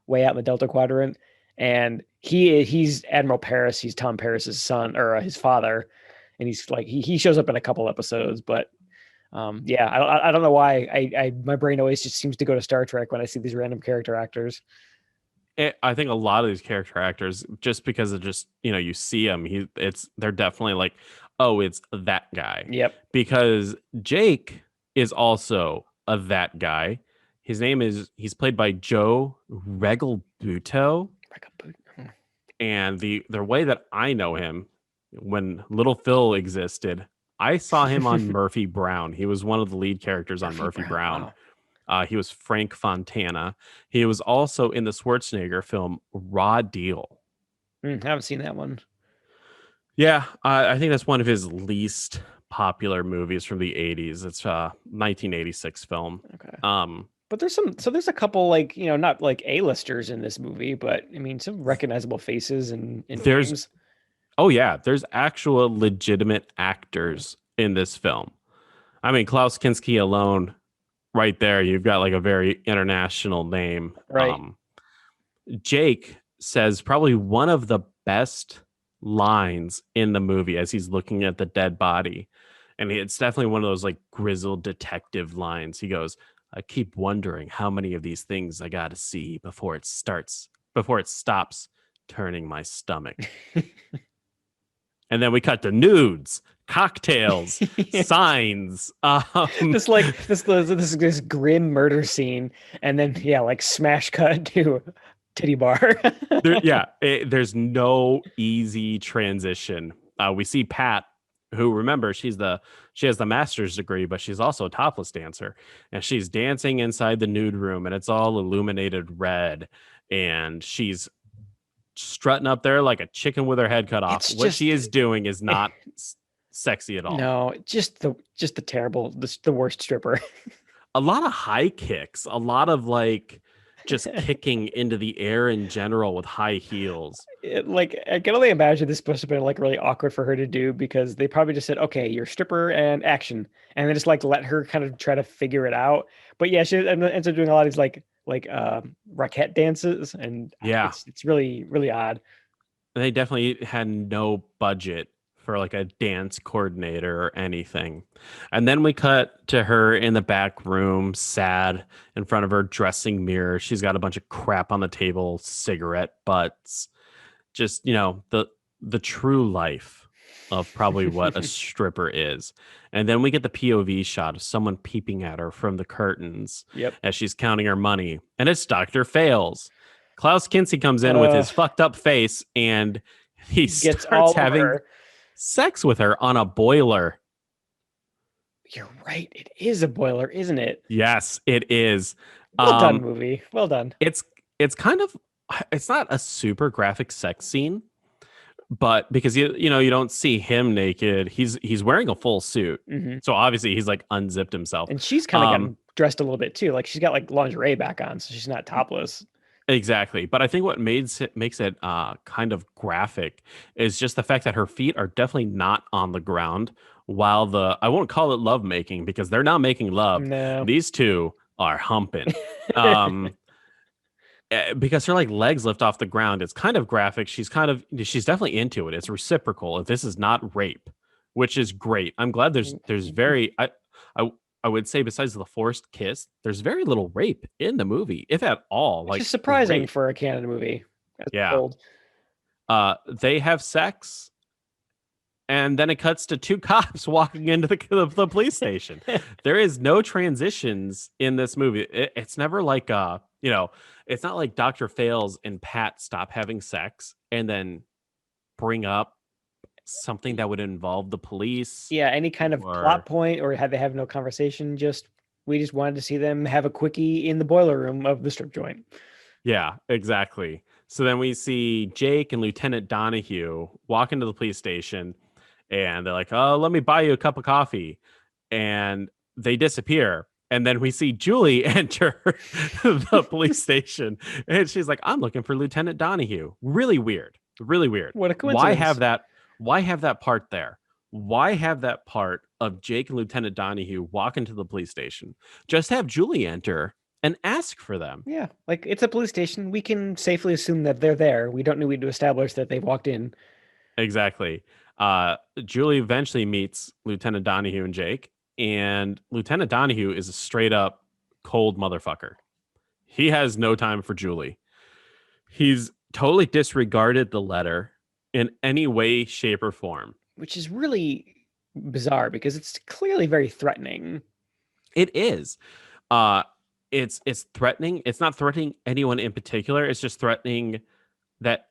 way out in the Delta Quadrant. And he's Admiral Paris. He's Tom Paris's son, or his father. And he's like, he shows up in a couple episodes, but I don't know why my brain always just seems to go to Star Trek when I see these random character actors. I think a lot of these character actors, just because of just, you see them, they're definitely like, oh, it's that guy. Yep. Because Jake is also that guy. His name he's played by Joe Regalbuto. And the way that I know him, when Little Phil existed, I saw him on Murphy Brown. He was one of the lead characters on Murphy Brown. Wow. He was Frank Fontana. He was also in the Schwarzenegger film Raw Deal. Haven't seen that one. Yeah, I think that's one of his least popular movies from the 80s. It's a 1986 film. Okay. But there's a couple, like, not like A-listers in this movie, but I mean some recognizable faces and names. Oh yeah, there's actual legitimate actors in this film. I mean, Klaus Kinski alone, right there, you've got like a very international name. Right. Jake says probably one of the best lines in the movie as he's looking at the dead body. And it's definitely one of those like grizzled detective lines. He goes, I keep wondering how many of these things I got to see before it stops turning my stomach. And then we cut to nudes, cocktails, signs. This grim murder scene, and then like smash cut to titty bar. There's no easy transition. We see Pat, who, remember, she has the master's degree, but she's also a topless dancer, and she's dancing inside the nude room, and it's all illuminated red, and she's strutting up there like a chicken with her head cut off. What she is doing is not sexy at all. No, just the terrible, the worst stripper. A lot of high kicks, a lot of like just kicking into the air in general with high heels. I can only imagine this must have been like really awkward for her to do, because they probably just said, okay, you're stripper and action, and then just like let her kind of try to figure it out. But yeah, she ends up doing a lot of these like Rockette dances, and it's really, really odd. They definitely had no budget for like a dance coordinator or anything. And then we cut to her in the back room, sad, in front of her dressing mirror. She's got a bunch of crap on the table, cigarette butts, just, the true life of probably what a stripper is. And then we get the POV shot of someone peeping at her from the curtains as she's counting her money. And it's Dr. Fails. Klaus Kinski comes in with his fucked up face, and he starts having sex with her on a boiler. You're right. It is a boiler, isn't it? Yes, it is. Well done, movie. Well done. It's kind of, it's not a super graphic sex scene. but because you don't see him naked, he's wearing a full suit. Hmm. So obviously he's like unzipped himself. And she's kind of Um gotten dressed a little bit too. Like she's got like lingerie back on, so she's not topless. exactly. But I think what makes it kind of graphic is just the fact that her feet are definitely not on the ground while the I won't call it love making because they're not making love. No. These two are humping. Um because her like legs lift off the ground. It's kind of graphic. She's definitely into it. It's reciprocal. If this is not rape, which is great. I'm glad there's very I I would say besides the forced kiss, there's very little rape in the movie, if at all. Which is Like surprising rape. for a Canada movie. As Yeah. told. They have sex and then it cuts to two cops walking into the police station. There is no transitions in this movie. It's never like it's not like Dr. Fails and Pat stop having sex and then bring up something that would involve the police Yeah, any kind of plot or point or had they have no conversation, just we just wanted to see them have a quickie in the boiler room of the strip joint. yeah, exactly. So then we see Jake and Lieutenant Donahue walk into the police station and they're like, "Oh, let me buy you a cup of coffee." And they disappear. And then we see Julie enter the police station and she's like, "I'm looking for Lieutenant Donahue." Really weird. Really weird. What a Why have coincidence. that why have that part there? Why have that part of Jake and Lieutenant Donahue walk into the police station? Just have Julie enter and ask for them. Yeah, like it's a police station. We can safely assume that they're there. We don't need to establish that they've walked in. Exactly. Julie eventually meets Lieutenant Donahue and Jake, and Lieutenant Donahue is a straight up cold motherfucker. He has no time for Julie. He's totally disregarded the letter in any way, shape, or form. Which is really bizarre because it's clearly very threatening. It is. Uh, it's threatening. It's not threatening anyone in particular. It's just threatening that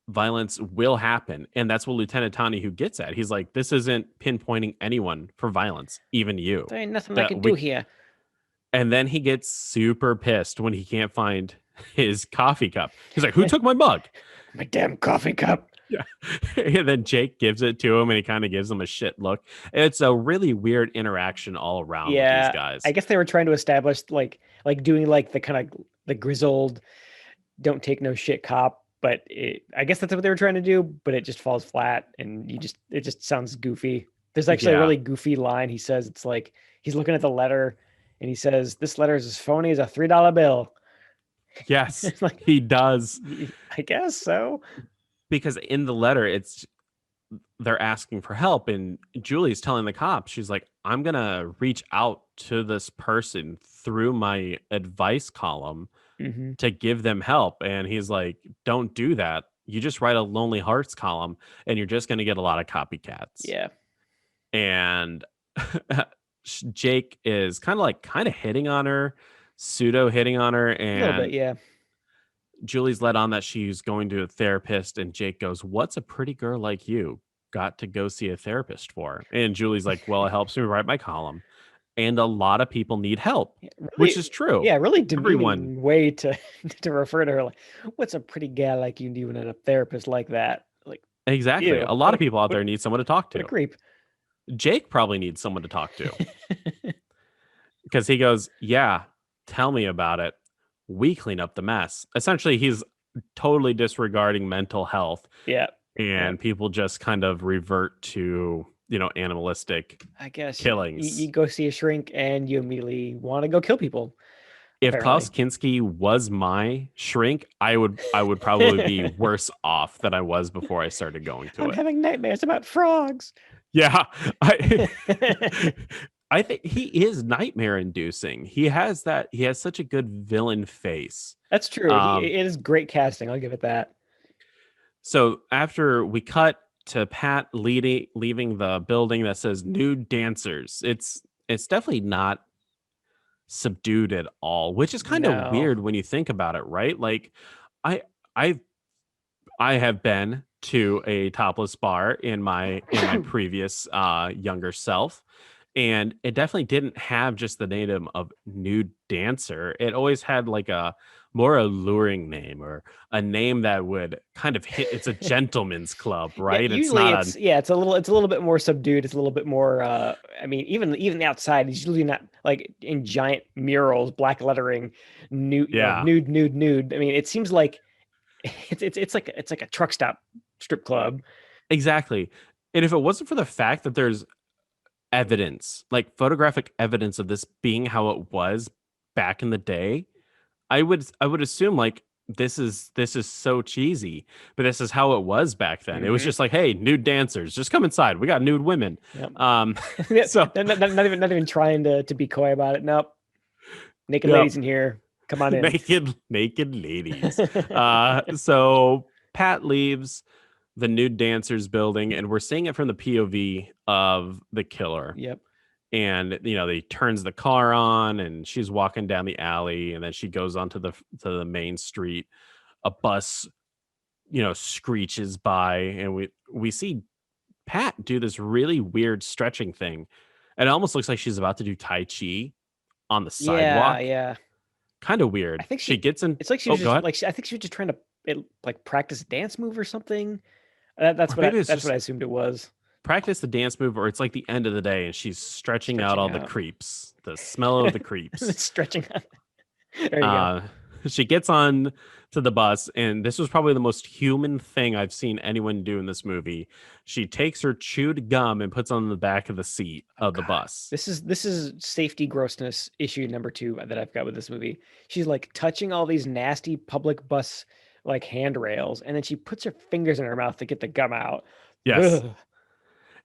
violence will happen. And that's what Lieutenant Donahue gets at. He's like, this isn't pinpointing anyone for violence, even you. There ain't nothing I That can do we here. And then he gets super pissed when he can't find his coffee cup. He's like, "Who took my mug?" My damn coffee cup. Yeah. And then Jake gives it to him and he kind of gives him a shit look. It's a really weird interaction all around with these Yeah, guys. I guess they were trying to establish like doing like the kind of the grizzled, don't take no shit cop. But I guess that's what they were trying to do. But it just falls flat, and it just sounds goofy. There's actually a Yeah. really goofy line. He says it's like he's looking at the letter, and he says this letter is as phony as a $3 bill. Yes, It's like he does. I guess so. Because in the letter, they're asking for help. And Julie's telling the cops, she's like, "I'm going to reach out to this person through my advice column Hmm. to give them help." And he's like, "Don't do that. You just write a Lonely Hearts column and you're just going to get a lot of copycats." Yeah, And Jake is kind of hitting on her, pseudo hitting on her. a little bit. And Yeah. Julie's let on that she's going to a therapist. And Jake goes, "What's a pretty girl like you got to go see a therapist for?" And Julie's like, "Well, it helps me write my column. And a lot of people need help," Yeah, which really, is true. yeah, really Everyone. demeaning way to to refer to her. Like, what's a pretty gal like you even at a therapist like that? Like, Exactly. ew, A lot of people out there need someone to talk what a to. creep. Jake probably needs someone to talk to because he goes, "Yeah, tell me about it. We clean up the mess." Essentially, he's totally disregarding mental health Yeah, yeah. and people just kind of revert to, animalistic I guess killings. you go see a shrink and you immediately want to go kill people. If Klaus Apparently, Kinski was my shrink, I would probably be worse off than I was before I started going to I'm it. having nightmares about frogs. Yeah. I I think he is nightmare inducing. He has such a good villain face. That's true. Um It is great casting. I'll give it that. so after we cut to Pat leaving the building that says nude dancers, it's definitely not subdued at all, which is kind of No. weird when you think about it, right? Like I I I have been to a topless bar in my previous younger self, And it definitely didn't have just the name of nude dancer. It always had like a more alluring name, or a name that would kind of hit. It's a gentleman's club, Yeah, right? It's usually not a, it's a little bit more subdued. It's a little bit more I mean, even the outside is usually not like in giant murals, black lettering, nude, yeah, nude, nude, nude. I mean, it seems like it's like a truck stop strip club. exactly. And if it wasn't for the fact that there's evidence, like photographic evidence of this being how it was back in the day, I would assume like this is so cheesy, but this is how it was back then. It was Hmm. just like, hey, nude dancers, just come inside. We got nude women. Yep. Um, Yeah, so not even trying to be coy about it. Nope. Naked yep, ladies in here. Come on in. naked ladies. So Pat leaves the nude dancers building, and we're seeing it from the POV of the killer. Yep. And they turns the car on, and she's walking down the alley, and then she goes onto the main street. A bus screeches by, and we see Pat do this really weird stretching thing. And it almost looks like she's about to do Tai Chi on the Yeah, sidewalk. yeah. Kind of I weird. think She gets in. it's like she Oh, was go just ahead. like I think she was just trying to like practice a dance move or something. That's Or what maybe it's that's what just I assumed it was. practice the dance move, or it's like the end of the day and she's stretching out Stretching all the out. creeps, the smell of the creeps. Stretching out. There you go. Uh, she gets on to the bus, and this was probably the most human thing I've seen anyone do in this movie. She takes her chewed gum and puts on the back of the seat Oh of the God. bus. This is safety grossness issue number two that I've got with this movie. She's like touching all these nasty public bus like handrails, and then she puts her fingers in her mouth to get the gum out. Yes. Ugh.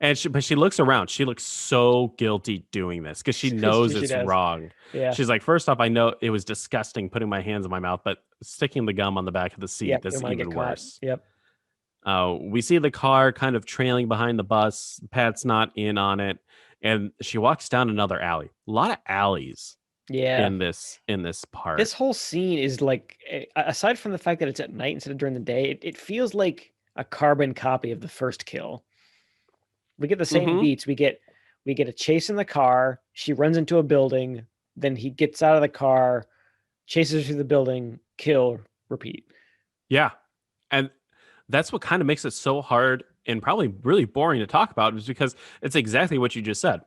And but she looks around. She looks so guilty doing this because she knows She it's does. wrong. Yeah. She's like, first off, I know it was disgusting putting my hands in my mouth, but sticking the gum on the back of the seat, Yep. that's Didn't want to get even caught. worse. Yep. We see the car kind of trailing behind the bus. Pat's not in on it, and she walks down another alley. A lot of alleys Yeah. in this part. This whole scene is like, aside from the fact that it's at night instead of during the day, it feels like a carbon copy of the first kill. We get the same Hmm. beats. We get a chase in the car. She runs into a building. Then he gets out of the car, chases her through the building, kill, repeat. Yeah, and that's what kind of makes it so hard and probably really boring to talk about, is because it's exactly what you just said.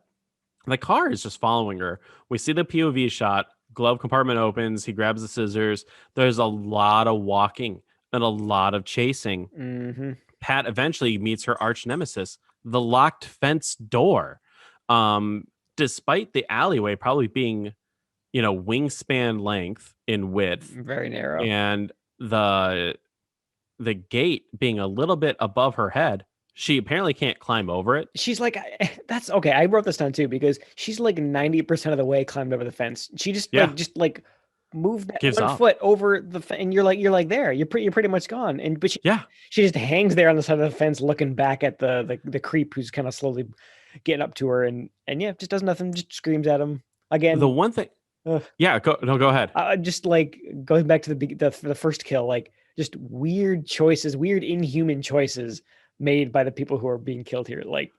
The car is just following her. We see the POV shot. Glove compartment opens. He grabs the scissors. There's a lot of walking and a lot of chasing. Hmm. Pat eventually meets her arch nemesis, the locked fence door. Despite the alleyway probably being, wingspan length in width, Very narrow. and the gate being a little bit above her head, she apparently can't climb over it. She's like, that's okay. I wrote this down too because she's like 90% of the way climbed over the fence. She Yeah, just like moved that gives one up. foot over the and you're like there. You're pretty much gone. And but Yeah, she just hangs there on the side of the fence looking back at the creep who's kind of slowly getting up to her and yeah, just does nothing, just screams at him. the Again, one thing. ugh, Yeah, go ahead. just like going back to the first kill, like just weird choices, weird inhuman choices made by the people who are being killed here. Like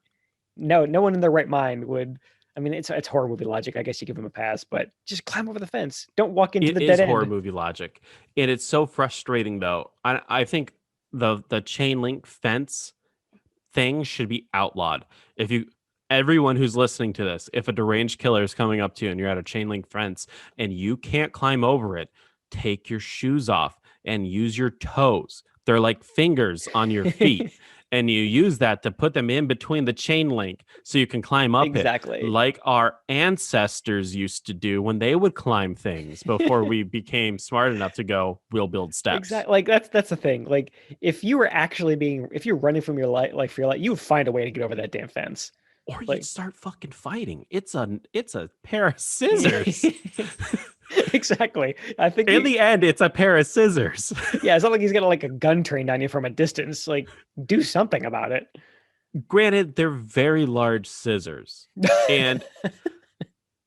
no one in their right mind would. I mean, it's horror movie logic. I guess you give them a pass, but just climb over the fence. Don't walk into It the is dead horror end. movie logic, and it's so frustrating though. I think the chain link fence thing should be outlawed. If you Everyone who's listening to this, if a deranged killer is coming up to you and you're at a chain link fence and you can't climb over it, take your shoes off and use your toes. They're like fingers on your feet. And you use that to put them in between the chain link so you can climb up it, Exactly. like our ancestors used to do when they would climb things before we became smart enough to go, we'll build steps. Exactly. Like that's the thing. Like if you're running from your life, like for your life, you would find a way to get over that damn fence. Or you'd Like start fucking fighting. It's a pair of scissors. exactly. I think In the end, it's a pair of scissors. yeah, it's not like he's got like a gun trained on you from a distance. Like do something about it. Granted, they're very large scissors. And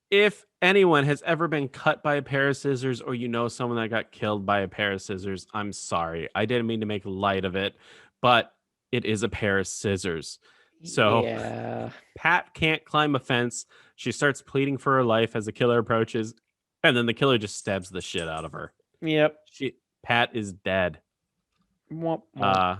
if anyone has ever been cut by a pair of scissors, or someone that got killed by a pair of scissors, I'm sorry. I didn't mean to make light of it, but it is a pair of scissors. So Yeah. Pat can't climb a fence. She starts pleading for her life as the killer approaches, and then the killer just stabs the shit out of her. Yep. Pat is dead. Womp, womp. Uh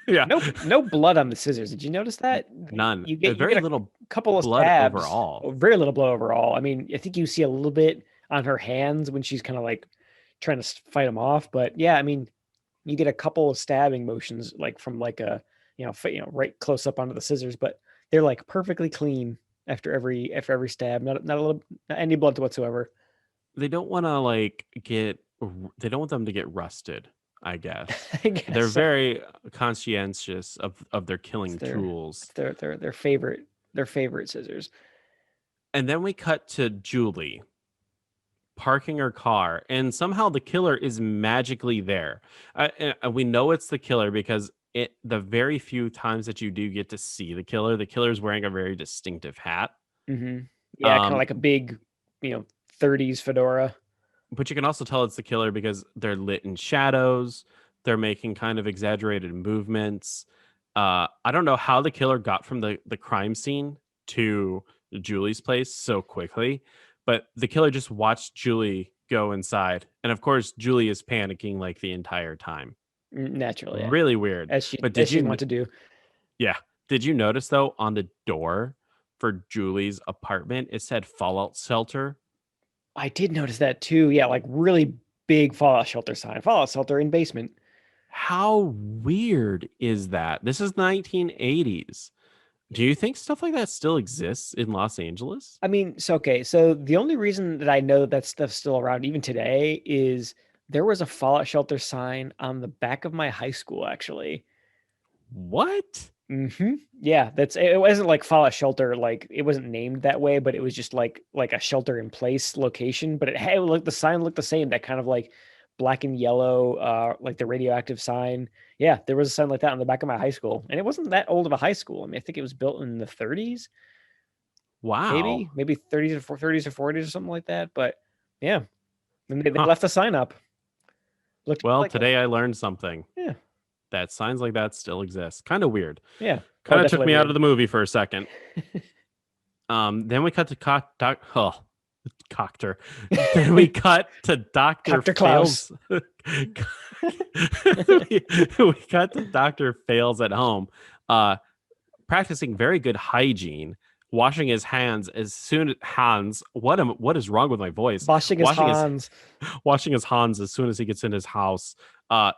yeah. No blood on the scissors. Did you notice that? None. You Very get a little couple of blood stabs. overall. Very little blood overall. I mean, I think you see a little bit on her hands when she's kind of like trying to fight them off. But yeah, I mean, you get a couple of stabbing motions like from like a right close up onto the scissors, but they're like perfectly clean after every stab. Not any blood whatsoever. They don't want to like they don't want them to get rusted, I guess. I guess They're so. very conscientious of their killing It's tools. their favorite scissors. And then we cut to Julie parking her car, and somehow the killer is magically there. And we know it's the killer because the very few times that you do get to see the killer's wearing a very distinctive hat. Mm-hmm. Yeah, kind of Um, like a big, 30s fedora. but you can also tell it's the killer because they're lit in shadows. They're making kind of exaggerated movements. I don't know how the killer got from the crime scene to Julie's place so quickly, but the killer just watched Julie go inside. And of course, Julie is panicking like the entire time. Naturally, yeah. Really weird. But As she want to do. yeah. Did you notice though on the door for Julie's apartment, it said Fallout Shelter? I did notice that too. Yeah, like really big fallout shelter sign. Fallout shelter in basement. How weird is that? This is 1980s. Do you think stuff like that still exists in Los Angeles? I mean, so okay, so the only reason that I know that stuff's still around even today is there was a fallout shelter sign on the back of my high school actually. What? Yeah, it wasn't like fallout shelter, like it wasn't named that way, but it was just like a shelter in place location. But it had like the sign looked the same, that kind of like black and yellow, like the radioactive sign. Yeah, there was a sign like that on the back of my high school, and it wasn't that old of a high school. I mean, I think it was built in the 30s, Wow. maybe 30s or 40s or something like that. But yeah, and they Huh. left a sign up. Looked Well, like today I learned something. yeah, That signs like that still exist. Kind of weird. yeah. Oh, Kind of took definitely me out weird. of the movie for a second. Then we cut to Coctor. Then we cut to Dr. Dr. Klaus. Fails. we cut to Dr. Fails at home, practicing very good hygiene, washing his hands as soon as Hans. What is wrong with my voice? Washing his hands. Washing his hands as soon as he gets in his house.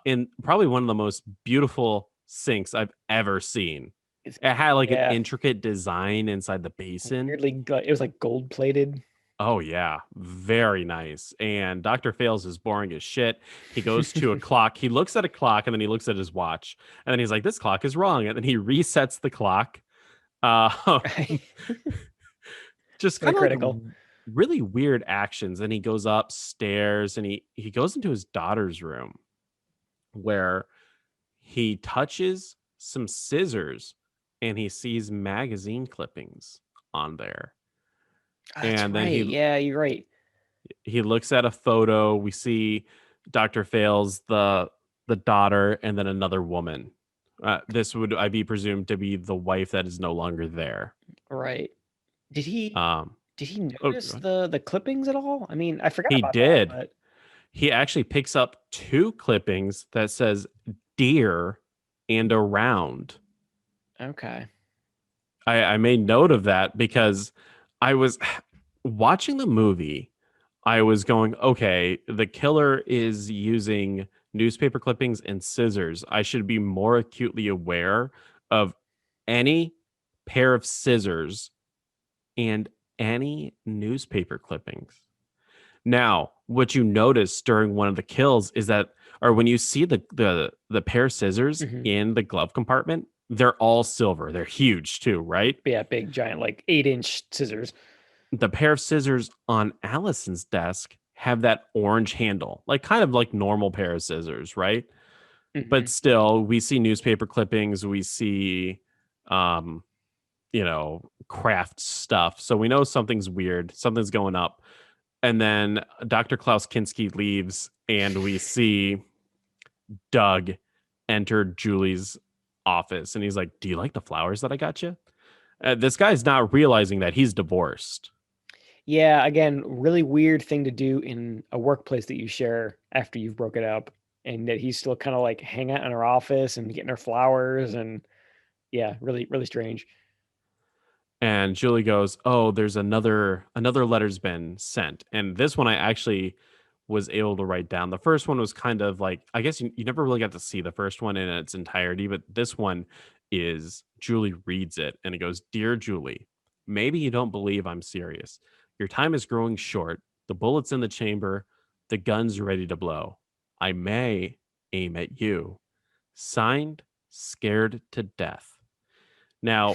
In probably one of the most beautiful sinks I've ever seen. It had like an intricate design inside the basin. Weirdly, it was like gold plated. Oh yeah, very nice. And Dr. Fails is boring as shit. He goes to a clock. He looks at a clock and then he looks at his watch. And then he's like, this clock is wrong. And then he resets the clock. Just kind of critical. Like really weird actions. And he goes upstairs and he goes into his daughter's room where he touches some scissors and he sees magazine clippings on there. And then yeah, you're right. He looks at a photo. We see Dr. Fails, the daughter, and then another woman. This would I be presumed to be the wife that is no longer there. Right. Did he notice the clippings at all? I mean, I forgot about did. that, but he actually picks up 2 clippings that says dear and around. Okay. I made note of that because I was watching the movie. I was going, okay, the killer is using newspaper clippings and scissors. I should be more acutely aware of any pair of scissors and any newspaper clippings. Now, what you notice during one of the kills is that, or when you see the pair of scissors in the glove compartment, they're all silver. They're huge too, right? Yeah, big, giant, like 8-inch scissors. The pair of scissors on Allison's desk have that orange handle, like kind of like normal pair of scissors, right? But still, we see newspaper clippings, we see, craft stuff. So we know something's weird, something's going up. And then Dr. Klaus Kinski leaves, and we see Doug enter Julie's office, and he's like, "Do you like the flowers that I got you?" This guy's not realizing that he's divorced. Yeah, again, really weird thing to do in a workplace that you share after you've broken up, and that he's still kind of like hanging out in her office and getting her flowers, and yeah, really, really strange. And Julie goes, "Oh, there's another letter's been sent." And this one I actually was able to write down. The first one was kind of like, I guess you never really got to see the first one in its entirety, but this one is Julie reads it and it goes, "Dear Julie, maybe you don't believe I'm serious. Your time is growing short. The bullets in the chamber, the gun's ready to blow. I may aim at you. Signed, Scared to Death." Now,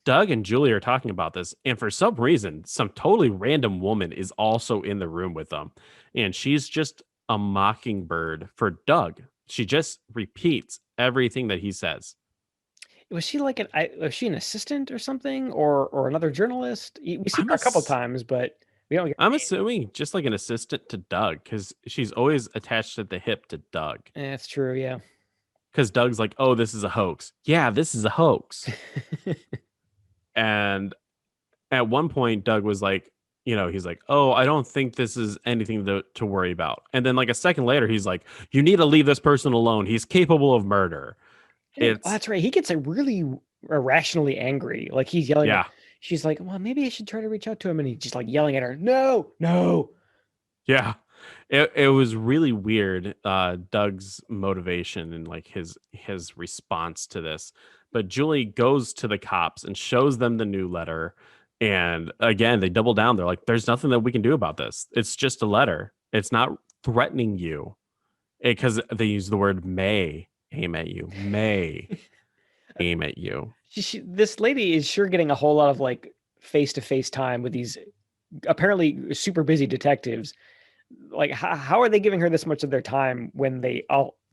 Doug and Julie are talking about this, and for some reason, some totally random woman is also in the room with them, and she's just a mockingbird for Doug. She just repeats everything that he says. Was she like was she an assistant or something, or another journalist? We see I'm her a couple ass- times, but we don't get I'm her name. assuming just like an assistant to Doug because she's always attached at the hip to Doug. That's true, yeah. Because Doug's like, "Oh, this is a hoax." Yeah, this is a hoax. And at one point, Doug was like, he's like, "Oh, I don't think this is anything to worry about." And then, like a second later, he's like, "You need to leave this person alone. He's capable of murder." It's That's right. He gets like really irrationally angry. Like he's yelling at. yeah, She's like, "Well, maybe I should try to reach out to him," and he's just like yelling at her, "No, no." yeah. It was really weird, Doug's motivation and like his response to this. But Julie goes to the cops and shows them the new letter. And again, they double down. They're like, "There's nothing that we can do about this. It's just a letter. It's not threatening you." Because they use the word may aim at you, may aim at you. This lady is sure getting a whole lot of like face to face time with these apparently super busy detectives. Like, how are they giving her this much of their time when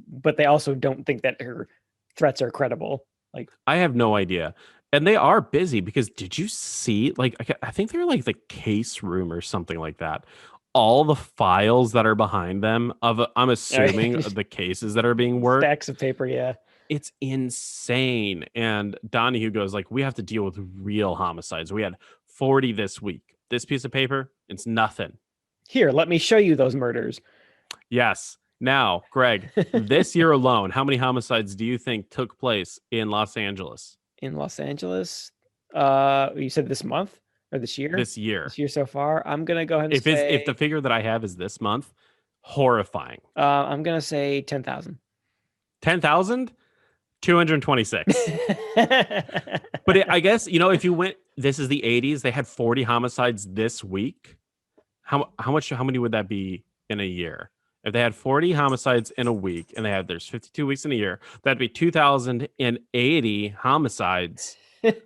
but they also don't think that her threats are credible? Like, I have no idea. And they are busy because did you see, like, I think they're like the case room or something like that. All the files that are behind them I'm assuming the cases that are being worked. stacks of paper, yeah. It's insane. And Donahue goes like, "We have to deal with real homicides. We had 40 this week. This piece of paper, it's nothing." Here, let me show you those murders Yes. Now, Greg, this year alone, how many homicides do you think took place in Los Angeles in Los Angeles. You said this month or this year? this year? This year so far. I'm gonna go ahead and If the say figure that I have is this month, horrifying. I'm gonna say 10,000. 10,226. But I guess, if you went, this is the 80s, they had 40 homicides this week. How many would that be in a year? If they had 40 homicides in a week and there's 52 weeks in a year, that'd be 2,080 homicides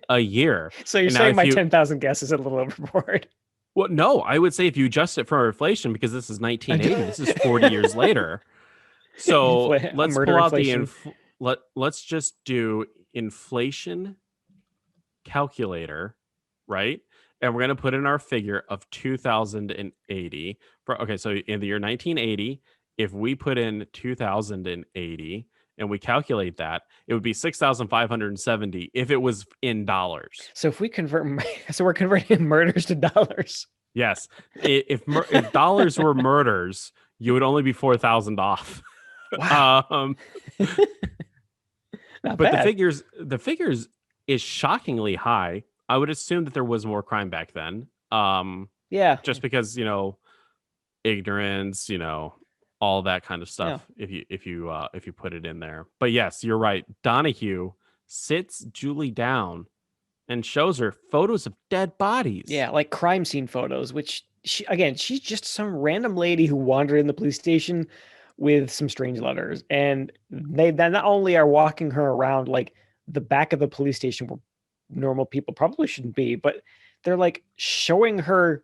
a year. So you're And now saying if my 10,000 guess is a little overboard? Well, no, I would say if you adjust it for inflation, because this is 1980, this is 40 years later. So let's murder pull out inflation. let's just do inflation calculator, right? And we're going to put in our figure of 2080. Okay, so in the year 1980, if we put in 2080 and we calculate that, it would be 6,570 if it was in dollars. So if we convert, so we're converting murders to dollars. Yes. If dollars were murders, you would only be 4,000 off. Wow. Not But bad. the figures is shockingly high. I would assume that there was more crime back then. Yeah. Just because, ignorance, all that kind of stuff. Yeah. If you put it in there. But yes, you're right. Donahue sits Julie down and shows her photos of dead bodies. Yeah, like crime scene photos, which she's just some random lady who wandered in the police station with some strange letters. And they then not only are walking her around like the back of the police station where normal people probably shouldn't be, but they're like showing her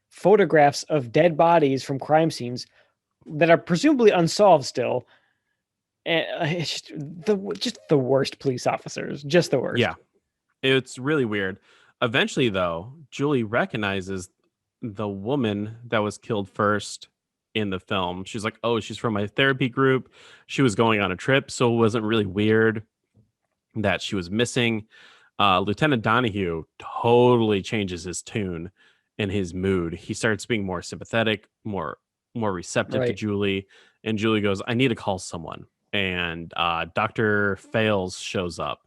photographs of dead bodies from crime scenes that are presumably unsolved still. And it's just the worst police officers, just the worst. Yeah. It's really weird. Eventually, though, Julie recognizes the woman that was killed first in the film. She's like, "Oh, she's from my therapy group. She was going on a trip, so it wasn't really weird that she was missing." Lieutenant Donahue totally changes his tune and his mood. He starts being more sympathetic, more receptive to Right. Julie, and Julie goes, "I need to call someone." And Dr. Fales shows up,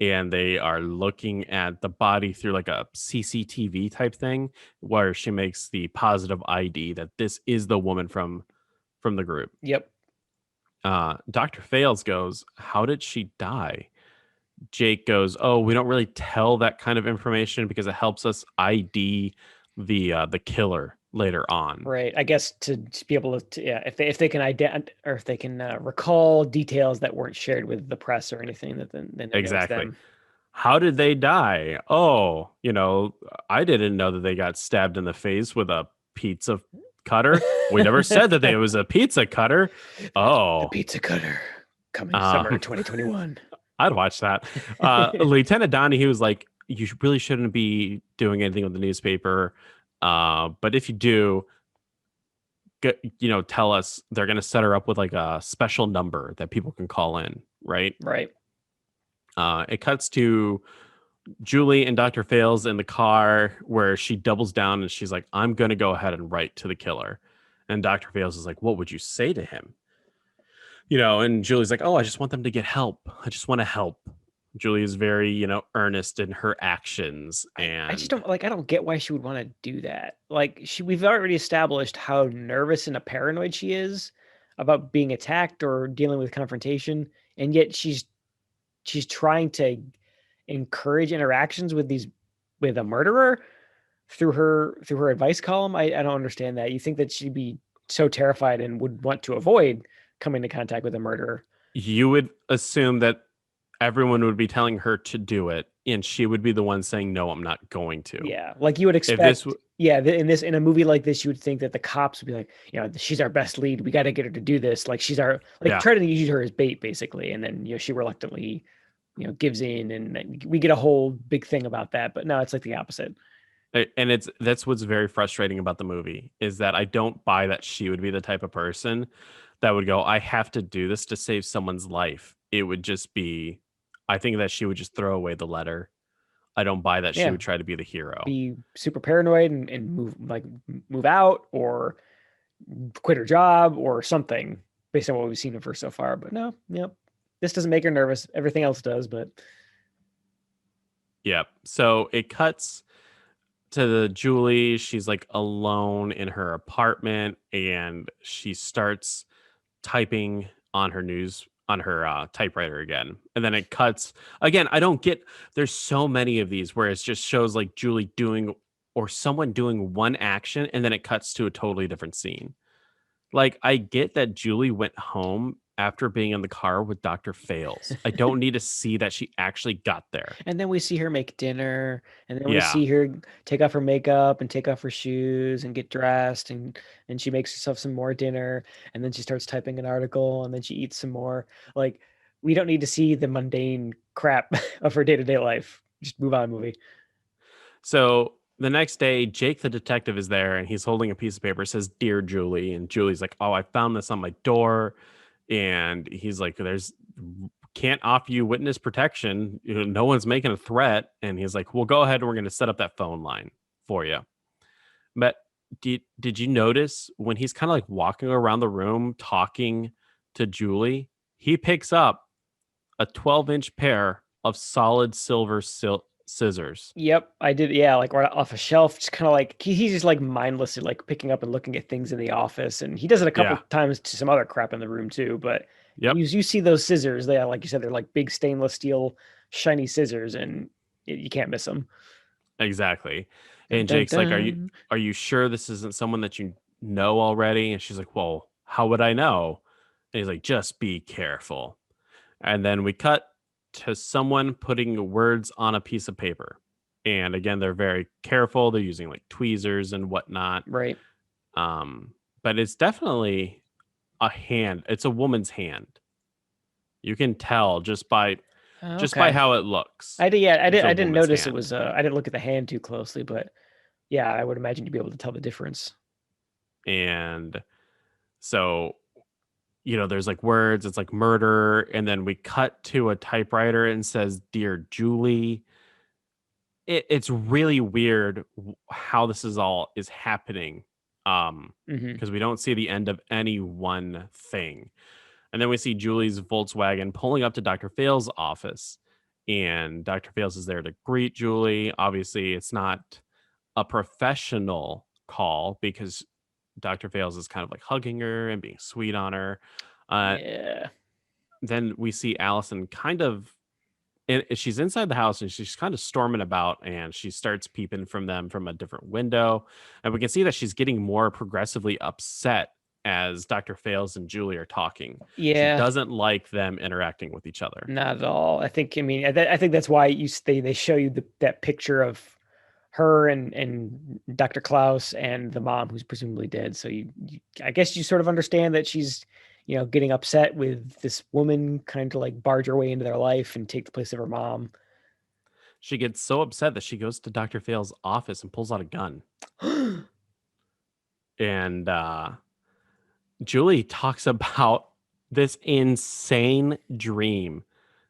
and they are looking at the body through like a CCTV type thing, where she makes the positive ID that this is the woman from the group. Yep. Dr. Fales goes, "How did she die?" Jake goes, "Oh, we don't really tell that kind of information because it helps us ID the killer later on." Right. I guess to be able to, yeah, if they can identify, or if they can recall details that weren't shared with the press or anything, that then they know it's Exactly. them. How did they die? Oh, I didn't know that they got stabbed in the face with a pizza cutter. We never said that it was a pizza cutter. The Oh, pizza cutter coming summer um, 2021. I'd watch that. Lieutenant Donahue was like, "You really shouldn't be doing anything with the newspaper. But if you do, tell us." They're going to set her up with like a special number that people can call in, right? Right. It cuts to Julie and Dr. Fales in the car where she doubles down and she's like, "I'm going to go ahead and write to the killer." And Dr. Fales is like, "What would you say to him?" And Julie's like, "Oh, I just want them to get help. I just want to help." Julie is very, earnest in her actions. I just And don't like. I don't get why she would want to do that. Like we've already established how nervous and a paranoid she is about being attacked or dealing with confrontation, and yet she's trying to encourage interactions with a murderer through her advice column. I don't understand that. You think that she'd be so terrified and would want to avoid coming into contact with a murderer? you would assume that everyone would be telling her to do it, and she would be the one saying, "No, I'm not going to." Yeah, like you would If this, expect. Yeah, in a movie like this, you would think that the cops would be like, she's our best lead. We got to get her to do this. Like she's our yeah, try to use her as bait basically, and then she reluctantly gives in, and we get a whole big thing about that. But no, it's like the opposite. and that's what's very frustrating about the movie is that I don't buy that she would be the type of person that would go, "I have to do this to save someone's life." It would just be, I think that she would just throw away the letter. I don't buy that she Yeah, would try to be the hero. be super paranoid and move out or quit her job or something based on what we've seen of her so far. But no, yep, this doesn't make her nervous. Everything else does, but Yep. So it cuts to the Julie. She's like alone in her apartment and she starts typing on her typewriter again. And then it cuts again. I don't get, there's so many of these where it just shows like Julie doing or someone doing one action and then it cuts to a totally different scene. Like, I get that Julie went home after being in the car with Dr. Fales. I don't need to see that she actually got there. and then we see her make dinner, and then we Yeah. see her take off her makeup and take off her shoes and get dressed, and she makes herself some more dinner, and then she starts typing an article, and then she eats some more. Like, we don't need to see the mundane crap of her day-to-day life. Just move on, movie. So the next day, Jake the detective is there and he's holding a piece of paper. It says, "Dear Julie." And Julie's like, "Oh, I found this on my door." And he's like, "There's can't offer you witness protection. No one's making a threat." And he's like, "Well, go ahead and we're going to set up that phone line for you." But did you notice when he's kind of like walking around the room talking to Julie, he picks up a 12-inch pair of solid silver scissors. Yep, I did. Yeah, like right off a shelf, just kind of like he's just like mindlessly like picking up and looking at things in the office, and he does it a couple Yeah. times to some other crap in the room too. But Yep. you see those scissors, they like you said, they're like big stainless steel, shiny scissors, and you can't miss them. Exactly. Dun, And dun, Jake's like, "Are you dun. are you sure this isn't someone that you know already?" And she's like, "Well, how would I know?" And he's like, "Just be careful." And then we cut to someone putting words on a piece of paper. And again, they're very careful. They're using like tweezers and whatnot. Right. But it's definitely a hand. It's a woman's hand. You can tell just by Okay. how it looks. I did. Yeah, It's a I didn't woman's notice it hand. was. I didn't look at the hand too closely, but yeah, I would imagine you'd be able to tell the difference. And so there's like words, it's like murder, and then we cut to a typewriter and says, "Dear Julie." it's really weird how this is happening. Hmm. Because we don't see the end of any one thing. And then we see Julie's Volkswagen pulling up to Dr. Fail's office. And Dr. Fails is there to greet Julie. Obviously, it's not a professional call because Dr. Fails is kind of like hugging her and being sweet on her. Uh, Yeah. then we see Allison kind of she's inside the house and she's kind of storming about and she starts peeping from them from a different window. And we can see that she's getting more progressively upset as Dr. Fails and Julie are talking. She Yeah. doesn't like them interacting with each other. Not at all. I think. I mean, I think that's why they show you that picture of her and Dr. Klaus and the mom who's presumably dead. So I guess you sort of understand that she's, getting upset with this woman kind of like barge her way into their life and take the place of her mom. She gets so upset that she goes to Dr. Fail's office and pulls out a gun. And Julie talks about this insane dream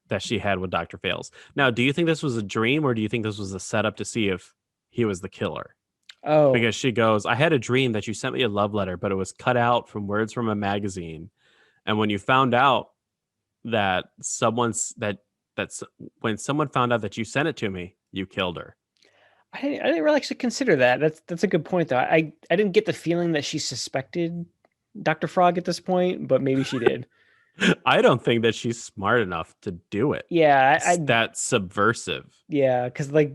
that she had with Dr. Fails. Now, do you think this was a dream or do you think this was a setup to see if he was the killer? Oh, Because she goes, I had a dream that you sent me a love letter, but it was cut out from words from a magazine. And when you found out that that's when someone found out that you sent it to me, you killed her. I didn't really actually consider that. That's a good point though. I didn't get the feeling that she suspected Dr. Frog at this point, but maybe she did. I don't think that she's smart enough to do it. Yeah, That's subversive. yeah, because like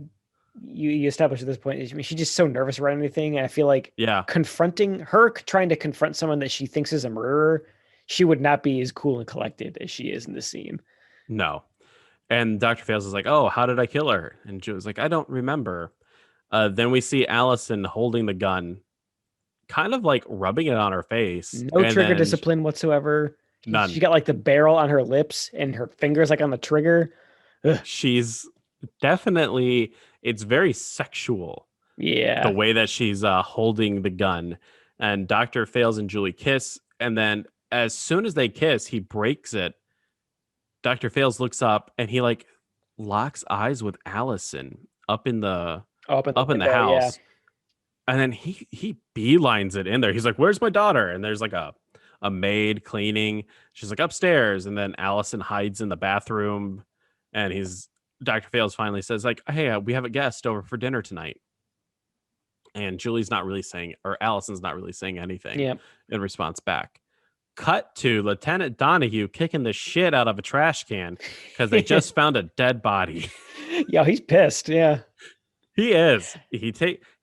you established at this point, I mean, she's just so nervous around anything, and I feel like Yeah, trying to confront someone that she thinks is a murderer, she would not be as cool and collected as she is in this scene. no. And Dr. Fails is like, oh, how did I kill her? And Julie's like, I don't remember. Then we see Allison holding the gun, kind of like rubbing it on her face. No And trigger then discipline whatsoever. She none. got like the barrel on her lips and her fingers like on the trigger. Ugh. She's definitely, it's very sexual the Yeah. way that she's holding the gun. And Dr. Fails and Julie kiss. And then as soon as they kiss, he breaks it. Dr. Fails looks up and he like locks eyes with Allison Up in the up in the window, yeah. house. And then he beelines it in there. He's like, "Where's my daughter?" And there's like a maid cleaning. She's like upstairs, and then Allison hides in the bathroom. And he's Dr. Fails finally says like, "Hey, we have a guest over for dinner tonight." And Julie's not really saying, or Allison's not really saying anything Yeah. in response back. Cut to Lieutenant Donahue kicking the shit out of a trash can because they just found a dead body. Yeah, he's pissed. Yeah. He is.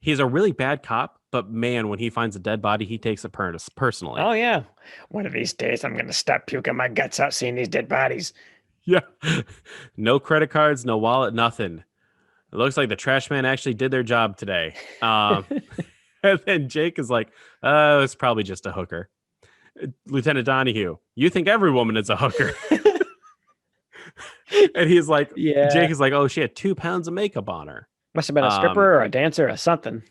He's a really bad cop, but man, when he finds a dead body, he takes it personally. Oh yeah. One of these days I'm gonna stop puking my guts out seeing these dead bodies. Yeah. No credit cards, no wallet, nothing. It looks like the trash man actually did their job today. And then Jake is like, "Oh, it's probably just a hooker." Lieutenant Donahue, you think every woman is a hooker? And he's like, Yeah. Jake is like, "Oh, she had 2 pounds of makeup on her." Must have been a stripper or a dancer or something.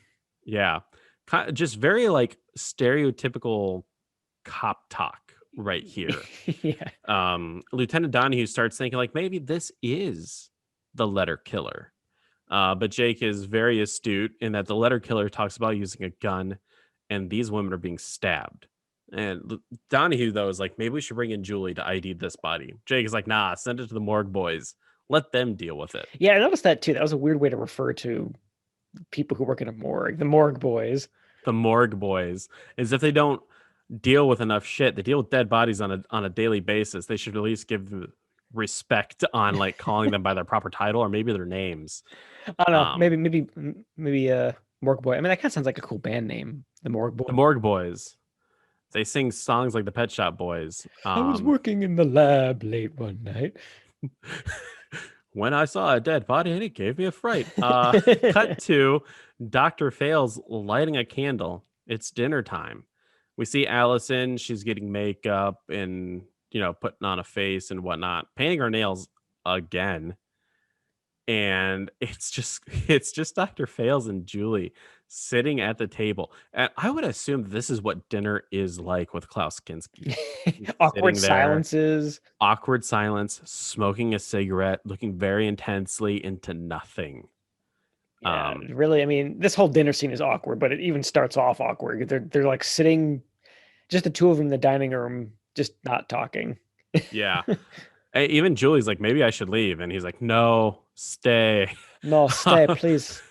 Yeah. Just very like stereotypical cop talk right here. Yeah. Lieutenant Donahue starts thinking like maybe this is the letter killer. But Jake is very astute in that the letter killer talks about using a gun and these women are being stabbed. And Donahue, though, is like, maybe we should bring in Julie to ID this body. Jake is like, nah, send it to the morgue boys. Let them deal with it. Yeah, I noticed that too. That was a weird way to refer to people who work in a morgue, the morgue boys. The morgue boys, as if they don't deal with enough shit. They deal with dead bodies on a daily basis. They should at least give them respect on like calling them by their proper title or maybe their names. I don't know. Maybe morgue boy. I mean, that kind of sounds like a cool band name, the morgue boy. The morgue boys. They sing songs like the Pet Shop Boys. I was working in the lab late one night when I saw a dead body and it gave me a fright. Cut to Dr. Fails lighting a candle. It's dinner time. We see Allison. She's getting makeup and, putting on a face and whatnot, painting her nails again. And it's just Dr. Fails and Julie sitting at the table. And I would assume this is what dinner is like with Klaus Kinski. Awkward silences. Awkward silence, smoking a cigarette, looking very intensely into nothing. Yeah, really. I mean, this whole dinner scene is awkward, but it even starts off awkward. They're like sitting, just the two of them in the dining room, just not talking. Yeah. Even Julie's like, maybe I should leave. And he's like, no, stay. No, stay, please.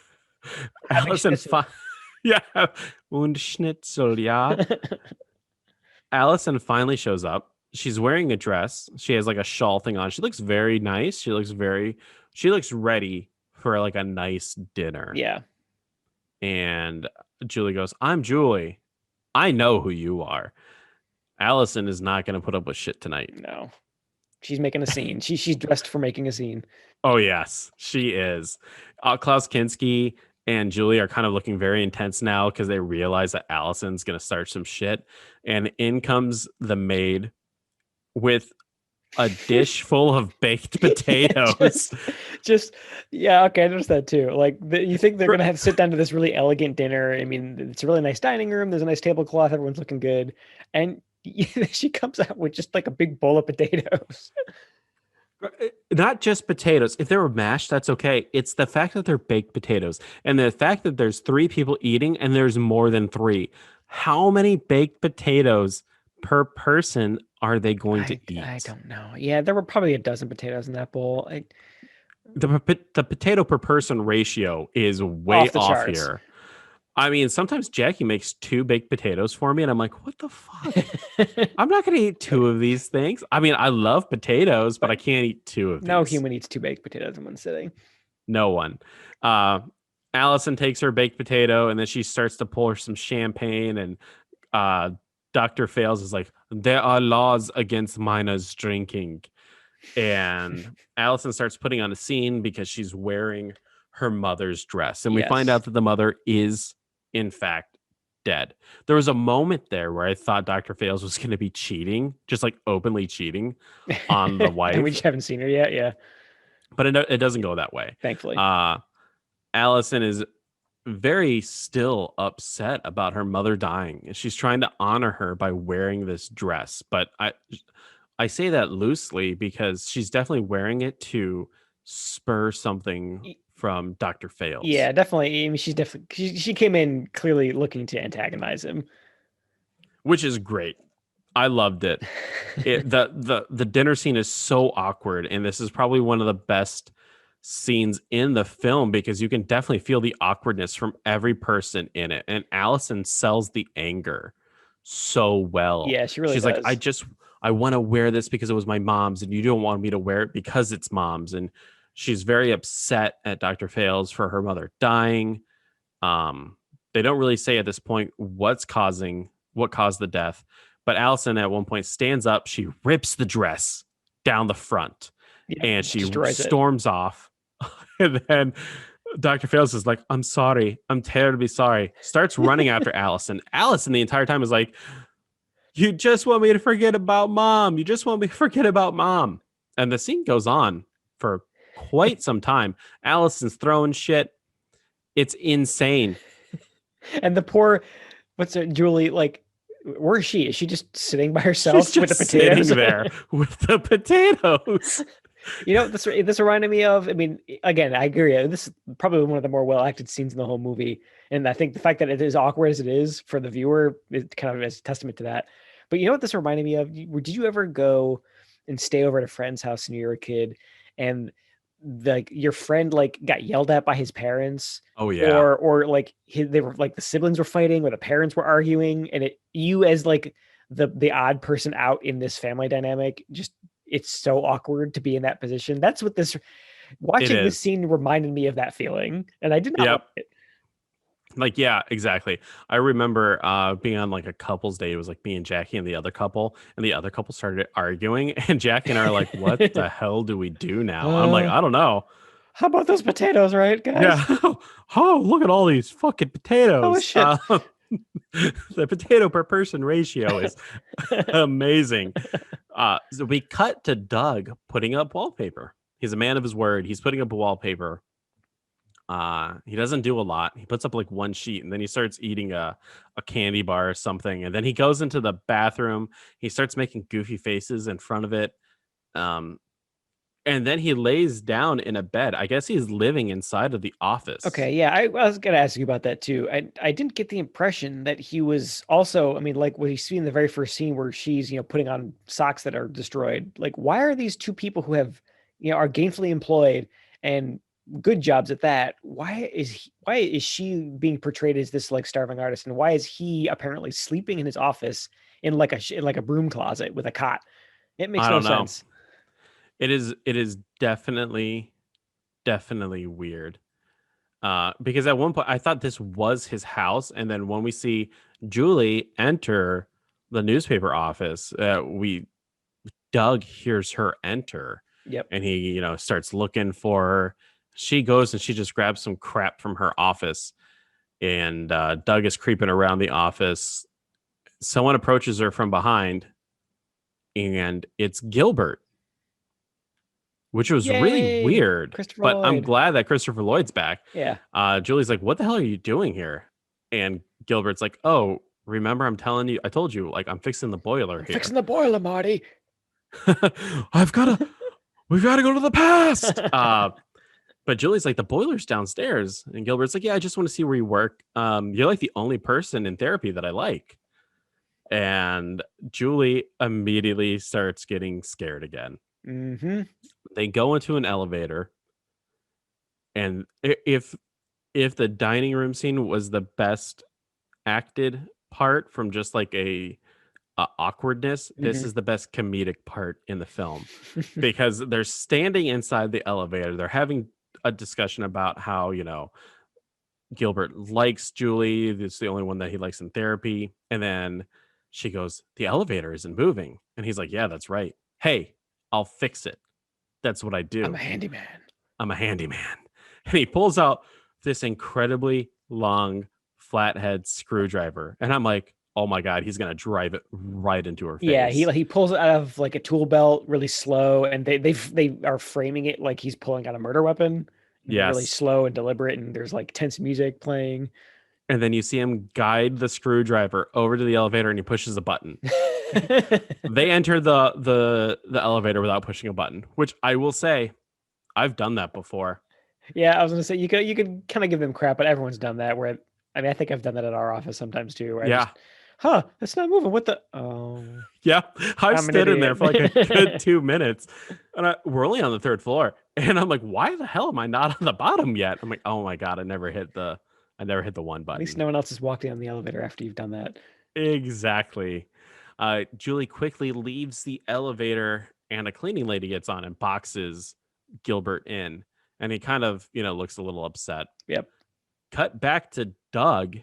Having Allison, schnitzel. yeah. Und Schnitzel, yeah. Allison finally shows up. She's wearing a dress. She has like a shawl thing on. She looks very nice. She looks ready for like a nice dinner. Yeah. And Julie goes, I'm Julie. I know who you are. Allison is not going to put up with shit tonight. No. She's making a scene. She's dressed for making a scene. Oh, yes, she is. Klaus Kinski and Julie are kind of looking very intense now because they realize that Allison's going to start some shit. And in comes the maid with a dish full of baked potatoes. Yeah, okay, I noticed that too. Like, you think they're gonna have to sit down to this really elegant dinner. I mean, it's a really nice dining room. There's a nice tablecloth. Everyone's looking good, and she comes out with just like a big bowl of potatoes. Not just potatoes. If they were mashed, that's okay. It's the fact that they're baked potatoes and the fact that there's 3 people eating and there's more than 3. How many baked potatoes per person are they going to eat? I don't know. Yeah, there were probably a dozen potatoes in that bowl. The potato per person ratio is way off here. I mean, sometimes Jackie makes 2 baked potatoes for me, and I'm like, what the fuck? I'm not going to eat 2 of these things. I mean, I love potatoes, but I can't eat 2 of these. No human eats 2 baked potatoes in one sitting. No one. Allison takes her baked potato, and then she starts to pour some champagne, and Dr. Fails is like, there are laws against minors drinking. And Allison starts putting on a scene because she's wearing her mother's dress. And we find out that the mother is, in fact, dead. There was a moment there where I thought Dr. Fails was going to be cheating, just like openly cheating on the wife. And we just haven't seen her yet, yeah. But it doesn't go that way. Thankfully. Allison is very still upset about her mother dying. She's trying to honor her by wearing this dress. But I say that loosely because she's definitely wearing it to spur something from Dr. Fails. Yeah, definitely. I mean, she came in clearly looking to antagonize him, which is great. I loved it. The dinner scene is so awkward, and this is probably one of the best scenes in the film because you can definitely feel the awkwardness from every person in it. And Allison sells the anger so well. Yeah, she really does. Like, I want to wear this because it was my mom's, and you don't want me to wear it because it's mom's. And she's very upset at Dr. Fails for her mother dying. They don't really say at this point what caused the death, but Allison at one point stands up, she rips the dress down the front, and she storms off. And then Dr. Fails is like, I'm sorry. I'm terribly sorry. Starts running after Allison. Allison the entire time is like, you just want me to forget about mom. You just want me to forget about mom. And the scene goes on for quite some time. Allison's throwing shit. It's insane. And the poor, Julie, like, where is she? Is she just sitting by herself with the potatoes? Sitting there with the potatoes. You know, this reminded me of, I mean, again, I agree. This is probably one of the more well-acted scenes in the whole movie. And I think the fact that it is awkward as it is for the viewer, it kind of is a testament to that. But you know what this reminded me of? Did you ever go and stay over at a friend's house when you were a kid and your friend like got yelled at by his parents? Oh yeah. Or like they were like the siblings were fighting or the parents were arguing, and you as like the odd person out in this family dynamic, just it's so awkward to be in that position. That's what watching this scene reminded me of that feeling, and I did not like it. Like, yeah, exactly. I remember being on like a couple's day. It was like me and Jackie and the other couple started arguing, and Jackie and I are like, what the hell do we do now? I'm like, I don't know. How about those potatoes, right, guys? Yeah. Oh, look at all these fucking potatoes. Oh, shit. The potato per person ratio is amazing. So we cut to Doug putting up wallpaper. He's a man of his word. He's putting up a wallpaper. He doesn't do a lot. He puts up like one sheet, and then he starts eating a candy bar or something. And then he goes into the bathroom. He starts making goofy faces in front of it. And then he lays down in a bed. I guess he's living inside of the office. Okay, yeah, I was gonna ask you about that too. I didn't get the impression that he was also, I mean, like what you see in the very first scene where she's, putting on socks that are destroyed. Like, why are these two people who have, are gainfully employed and good jobs at that? Why is she being portrayed as this like starving artist, and why is he apparently sleeping in his office in like a broom closet with a cot? It makes I no don't know. sense. It is definitely weird. Because at one point I thought this was his house, and then when we see Julie enter the newspaper office, we Doug hears her enter, Yep. and he starts looking for her. She goes and she just grabs some crap from her office, and Doug is creeping around the office. Someone approaches her from behind, and it's Gilbert, which was really Yay, weird. Christopher But I'm Lloyd. glad that Christopher Lloyd's back. Yeah. Julie's like, "What the hell are you doing here?" And Gilbert's like, "Oh, remember I'm telling you, I told you, like I'm fixing the boiler I'm here. fixing the boiler, Marty. We've got to go to the past." But Julie's like, "The boiler's downstairs," and Gilbert's like, "Yeah, I just want to see where you work. You're like the only person in therapy that I like." And Julie immediately starts getting scared again. Mm-hmm. They go into an elevator, and if the dining room scene was the best acted part from just like a awkwardness, this Mm-hmm. is the best comedic part in the film, because they're standing inside the elevator. They're having a discussion about how, Gilbert likes Julie. It's the only one that he likes in therapy. And then she goes, "The elevator isn't moving." And he's like, "Yeah, that's right. Hey, I'll fix it. That's what I I'm a do. handyman. I'm a handyman." And he pulls out this incredibly long flathead screwdriver. And I'm like, oh my God, he's going to drive it right into her Yeah, face. he pulls it out of like a tool belt really slow, and they are framing it like he's pulling out a murder weapon, really Yes. slow and deliberate, and there's like tense music playing. And then you see him guide the screwdriver over to the elevator, and he pushes a button. They enter the elevator without pushing a button, which I will say, I've done that before. Yeah, I was gonna say you could kind of give them crap, but everyone's done that. Where I mean, I think I've done that at our office sometimes too. Where I Yeah. just, it's not moving. What the? Oh, Yeah. I've I'm an stood in there idiot. for like a good 2 minutes, and we're only on the third floor. And I'm like, why the hell am I not on the bottom yet? I'm like, oh my God, I never hit the one At least button. no one else has walked down the elevator after you've done that. Exactly. Julie quickly leaves the elevator, and a cleaning lady gets on and boxes Gilbert in. And he kind of, looks a little upset. Yep. Cut back to Doug.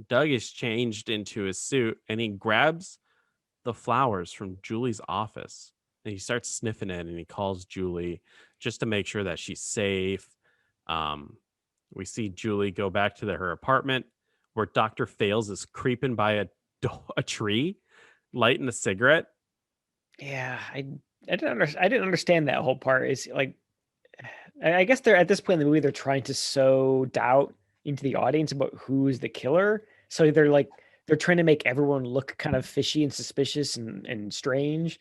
Doug is changed into his suit, and he grabs the flowers from Julie's office, and he starts sniffing it, and he calls Julie just to make sure that she's safe. Um, we see Julie go back to her apartment, where Dr. Fales is creeping by a tree, lighting a cigarette. Yeah, I didn't understand that whole part. Is like I guess they're at this point in the movie they're trying to sow doubt into the audience about who's the killer. So they're trying to make everyone look kind of fishy and suspicious and strange.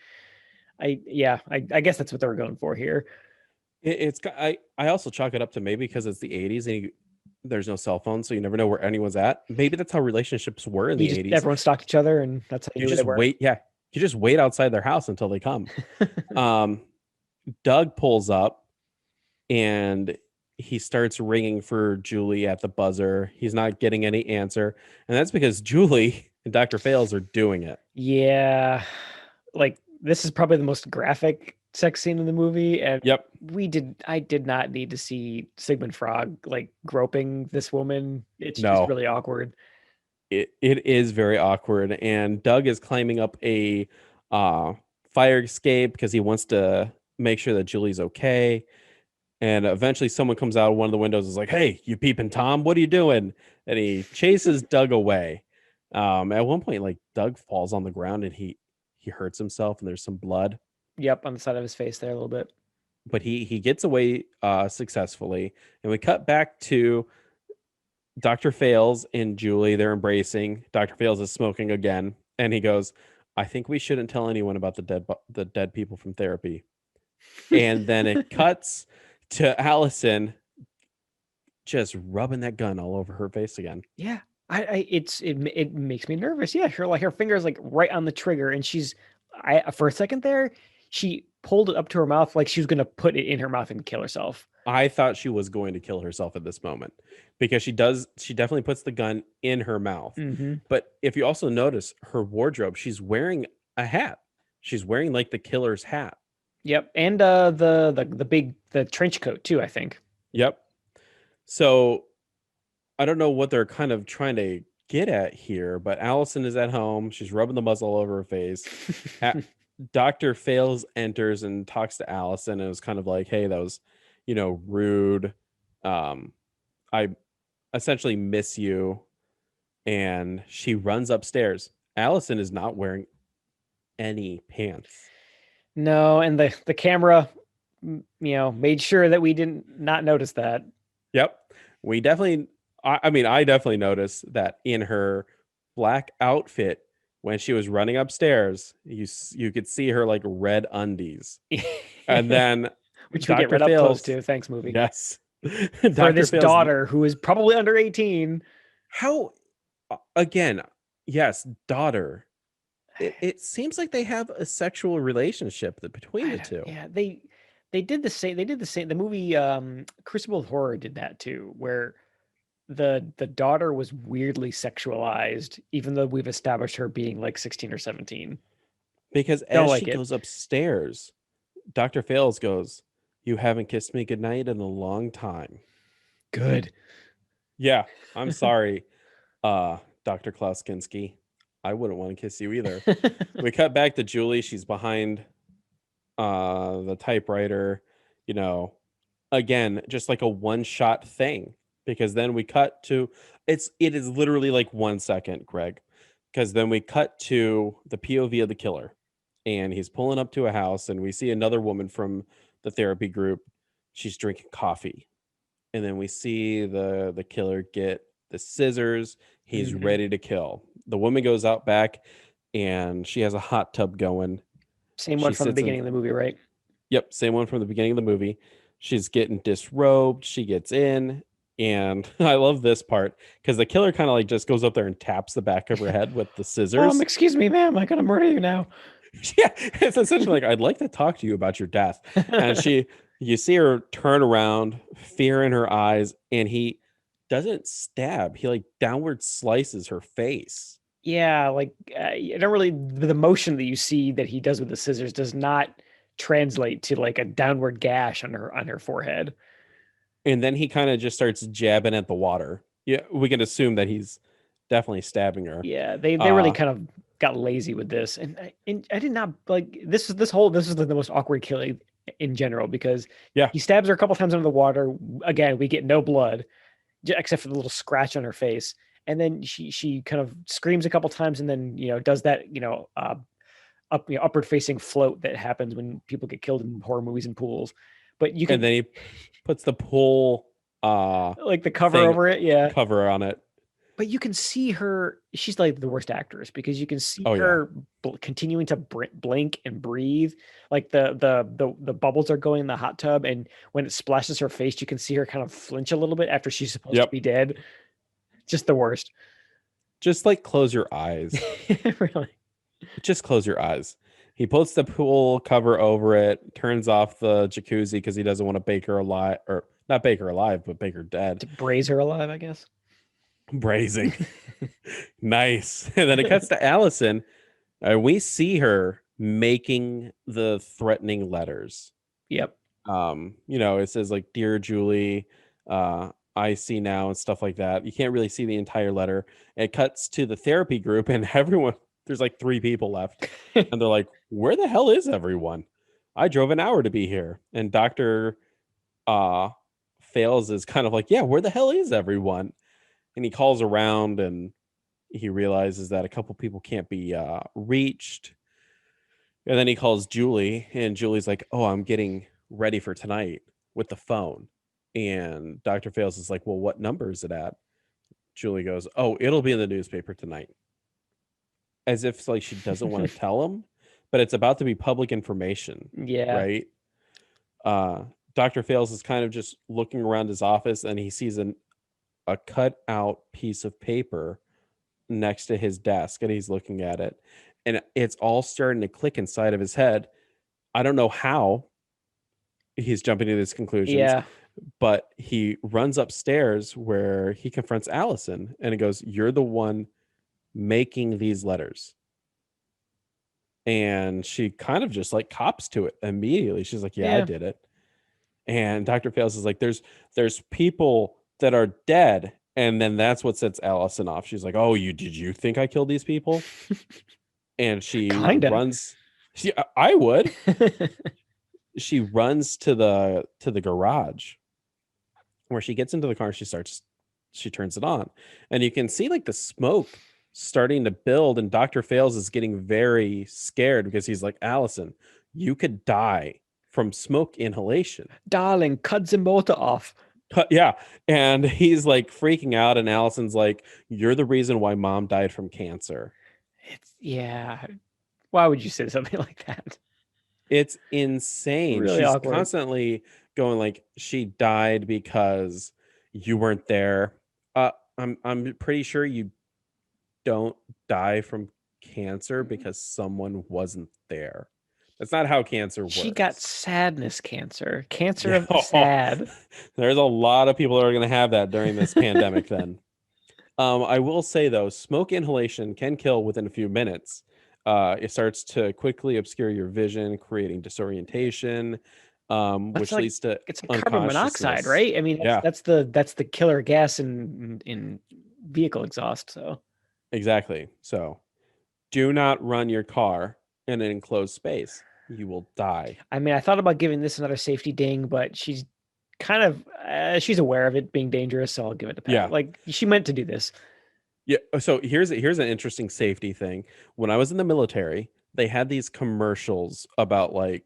I guess that's what they were going for here. I also chalk it up to maybe because it's the 80s, and there's no cell phone, so you never know where anyone's at. Maybe that's how relationships were in You the just 80s. everyone stalked each other, and that's how you You knew where they just were. wait. Yeah. You just wait outside their house until they come. Um, Doug pulls up, and he starts ringing for Julie at the buzzer. He's not getting any answer. And that's because Julie and Dr. Fales are doing it. Yeah, like this is probably the most graphic sex scene in the movie, and Yep. I did not need to see Sigmund Frog like groping this woman. It's just No, really awkward. it is very awkward. And Doug is climbing up a uh, fire escape because he wants to make sure that Julie's okay. And eventually someone comes out of one of the windows and is like, "Hey, you peeping Tom, what are you doing?" And he chases Doug away. At one point, like Doug falls on the ground, and he hurts himself, and there's some blood. Yep, on the side of his face there a little bit. But he gets away successfully. And we cut back to Dr. Fales and Julie. They're embracing. Dr. Fales is smoking again, and he goes, "I think we shouldn't tell anyone about the dead people from therapy." And then it cuts to Allison just rubbing that gun all over her face again. Yeah. It makes me nervous. Yeah, her finger's like right on the trigger, and for a second there, she pulled it up to her mouth like she was gonna put it in her mouth and kill herself. I thought she was going to kill herself at this moment because she definitely puts the gun in her mouth. Mm-hmm. But if you also notice her wardrobe, she's wearing a hat. She's wearing like the killer's hat. Yep, and the trench coat too, I think. Yep. So I don't know what they're kind of trying to get at here, but Allison is at home. She's rubbing the muzzle all over her face. Dr. Fails enters and talks to Allison and it was kind of like, hey, that was, rude. I essentially miss you. And she runs upstairs. Allison is not wearing any pants. No, and the camera, made sure that we didn't not notice that. Yep. We definitely, I definitely noticed that in her black outfit when she was running upstairs, you could see her like red undies. And then which Dr. we get right up close to. Thanks, movie. Yes. For this daughter who is probably under 18. How, again, yes, daughter. It seems like they have a sexual relationship between the two. Yeah, they did the same. They did the same. The movie Crucible of Horror did that too, where the daughter was weirdly sexualized, even though we've established her being like 16 or 17. Because as she goes upstairs, Dr. Fails goes, "You haven't kissed me goodnight in a long time." Good. Yeah, I'm sorry, Dr. Klaus Kinski. I wouldn't want to kiss you either. We cut back to Julie. She's behind the typewriter, again, just like a one-shot thing. Because then we cut to it is literally like 1 second, Greg. Because then we cut to the POV of the killer. And he's pulling up to a house, and we see another woman from the therapy group. She's drinking coffee. And then we see the killer get the scissors. He's ready to kill. The woman goes out back and she has a hot tub going. Same one from the beginning of the movie, right? Yep, same one from the beginning of the movie. She's getting disrobed. She gets in. And I love this part because the killer kind of like just goes up there and taps the back of her head with the scissors. Excuse me, ma'am. I gotta murder you now. Yeah, it's essentially like, I'd like to talk to you about your death. And you see her turn around, fear in her eyes, and he doesn't stab. He like downward slices her face. Yeah, like I don't really, the motion that you see that he does with the scissors does not translate to like a downward gash on her forehead. And then he kind of just starts jabbing at the water. Yeah, we can assume that he's definitely stabbing her. Yeah, they really kind of got lazy with this, and I did not like this. Is the most awkward killing in general because he stabs her a couple times under the water. Again, we get no blood except for the little scratch on her face, and then she kind of screams a couple times, and then does that upward facing float that happens when people get killed in horror movies and pools. But you can, and then he puts the pool like the cover over it, cover on it. But you can see her. She's like the worst actress because you can see her continuing to blink and breathe. Like the bubbles are going in the hot tub, and when it splashes her face, you can see her kind of flinch a little bit after she's supposed to be dead. Just the worst. Just like close your eyes. Really. Just close your eyes. He puts the pool cover over it, turns off the jacuzzi because he doesn't want to bake her alive, or not bake her alive, but bake her dead. To braise her alive, I guess. Braising. Nice. And then it cuts to Allison. We see her making the threatening letters. Yep. It says like, "Dear Julie, I see now," and stuff like that. You can't really see the entire letter. It cuts to the therapy group, and everyone, there's like 3 people left. And they're like, "Where the hell is everyone? I drove an hour to be here." And Dr. Fails is kind of like, "Yeah, where the hell is everyone?" And he calls around and he realizes that a couple people can't be reached. And then he calls Julie, and Julie's like, "Oh, I'm getting ready for tonight," with the phone. And Dr. Fails is like, "Well, what number is it at?" Julie goes, "Oh, it'll be in the newspaper tonight." As if like she doesn't want to tell him, but it's about to be public information. Yeah. Right. uh Dr. Fails is kind of just looking around his office, and he sees a cut out piece of paper next to his desk, and he's looking at it, and it's all starting to click inside of his head. I don't know how he's jumping to these conclusions, Yeah. but he runs upstairs where he confronts Allison, and he goes, "You're the one making these letters." And she kind of just like cops to it immediately. She's like, "Yeah, I Yeah. did it." And Dr. Fails is like, there's people that are dead. And then that's what sets Allison off. She's like, "Oh, did you think I killed these people?" And she Kinda. runs. I would. She runs to the garage, where she gets into the car. She turns it on, and you can see like the smoke starting to build. And Dr. Fails is getting very scared because he's like, "Allison, you could die from smoke inhalation." Darling, cut the motor off. Yeah. And he's like freaking out. And Allison's like, "You're the reason why mom died from cancer." Yeah. Why would you say something like that? It's insane. Really She's awkward. constantly going like, "She died because you weren't there." I'm pretty sure you don't die from cancer because someone wasn't there. That's not how cancer She got works. sadness cancer. Cancer Yeah. of the sad. There's a lot of people that are going to have that during this pandemic then. I will say though, smoke inhalation can kill within a few minutes. It starts to quickly obscure your vision, creating disorientation, That's which like leads to it's like carbon monoxide, unconsciousness. right? I mean, Yeah, that's the killer gas in vehicle exhaust. So exactly. So do not run your car in an enclosed space. You will die. I mean, I thought about giving this another safety ding, but she's kind of she's aware of it being dangerous, so I'll give it a pass. Yeah. Like she meant to do this. Yeah. So here's an interesting safety thing. When I was in the military, they had these commercials about like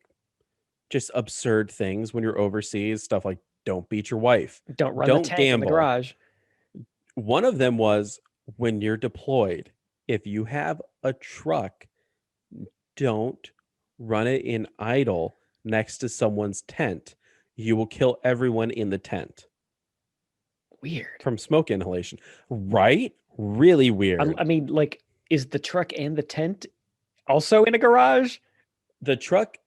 just absurd things when you're overseas, stuff like don't beat your wife, Don't run the don't tank in the gamble. garage. One of them was when you're deployed, if you have a truck, don't run it in idle next to someone's tent. You will kill everyone in the tent Weird. from smoke inhalation. Right? Really weird. I mean, like, is the truck and the tent also in a garage? The truck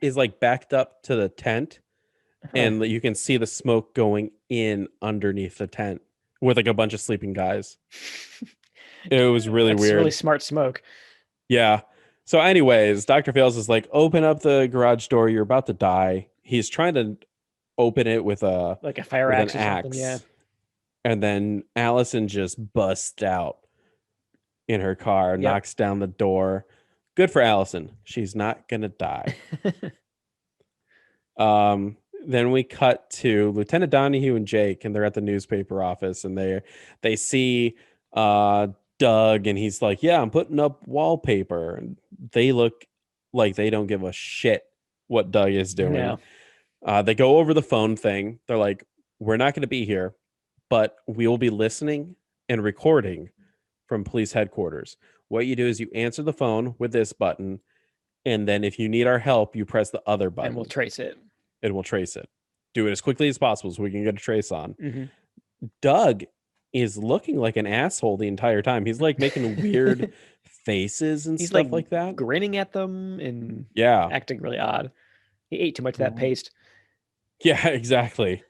is like backed up to the tent, Huh. and you can see the smoke going in underneath the tent with like a bunch of sleeping guys. It was really That's really weird. smart smoke. Yeah. So, anyways, Dr. Fails is like, "Open up the garage door. You're about to die." He's trying to open it with Like a fire an axe or something. Yeah. axe. And then Allison just busts out in her car, Yep. knocks down the door. Good for Allison. She's not gonna die. Then we cut to Lieutenant Donahue and Jake, and they're at the newspaper office, and they see Doug, and he's like, "Yeah, I'm putting up wallpaper." And they look like they don't give a shit what Doug is doing. No. They go over the phone thing. They're like, "We're not going to be here, but we will be listening and recording from police headquarters. What you do is you answer the phone with this button, and then if you need our help, you press the other button. And we'll trace it. It will trace it. Do it as quickly as possible so we can get a trace on." Mm-hmm. Doug is looking like an asshole the entire time. He's like making weird faces and He's stuff like like that. grinning at them and Yeah. acting really odd. He ate too much of that paste. Yeah, exactly.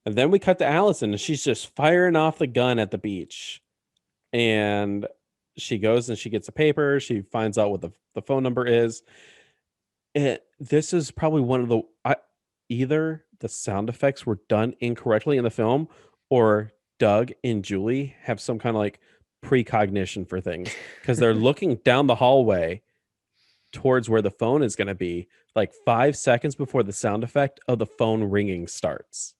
And then we cut to Allison, and she's just firing off the gun at the beach. And she goes and she gets a paper. She finds out what the phone number is. This is probably one of either the sound effects were done incorrectly in the film, or Doug and Julie have some kind of like precognition for things, because they're looking down the hallway towards where the phone is going to be like 5 seconds before the sound effect of the phone ringing starts.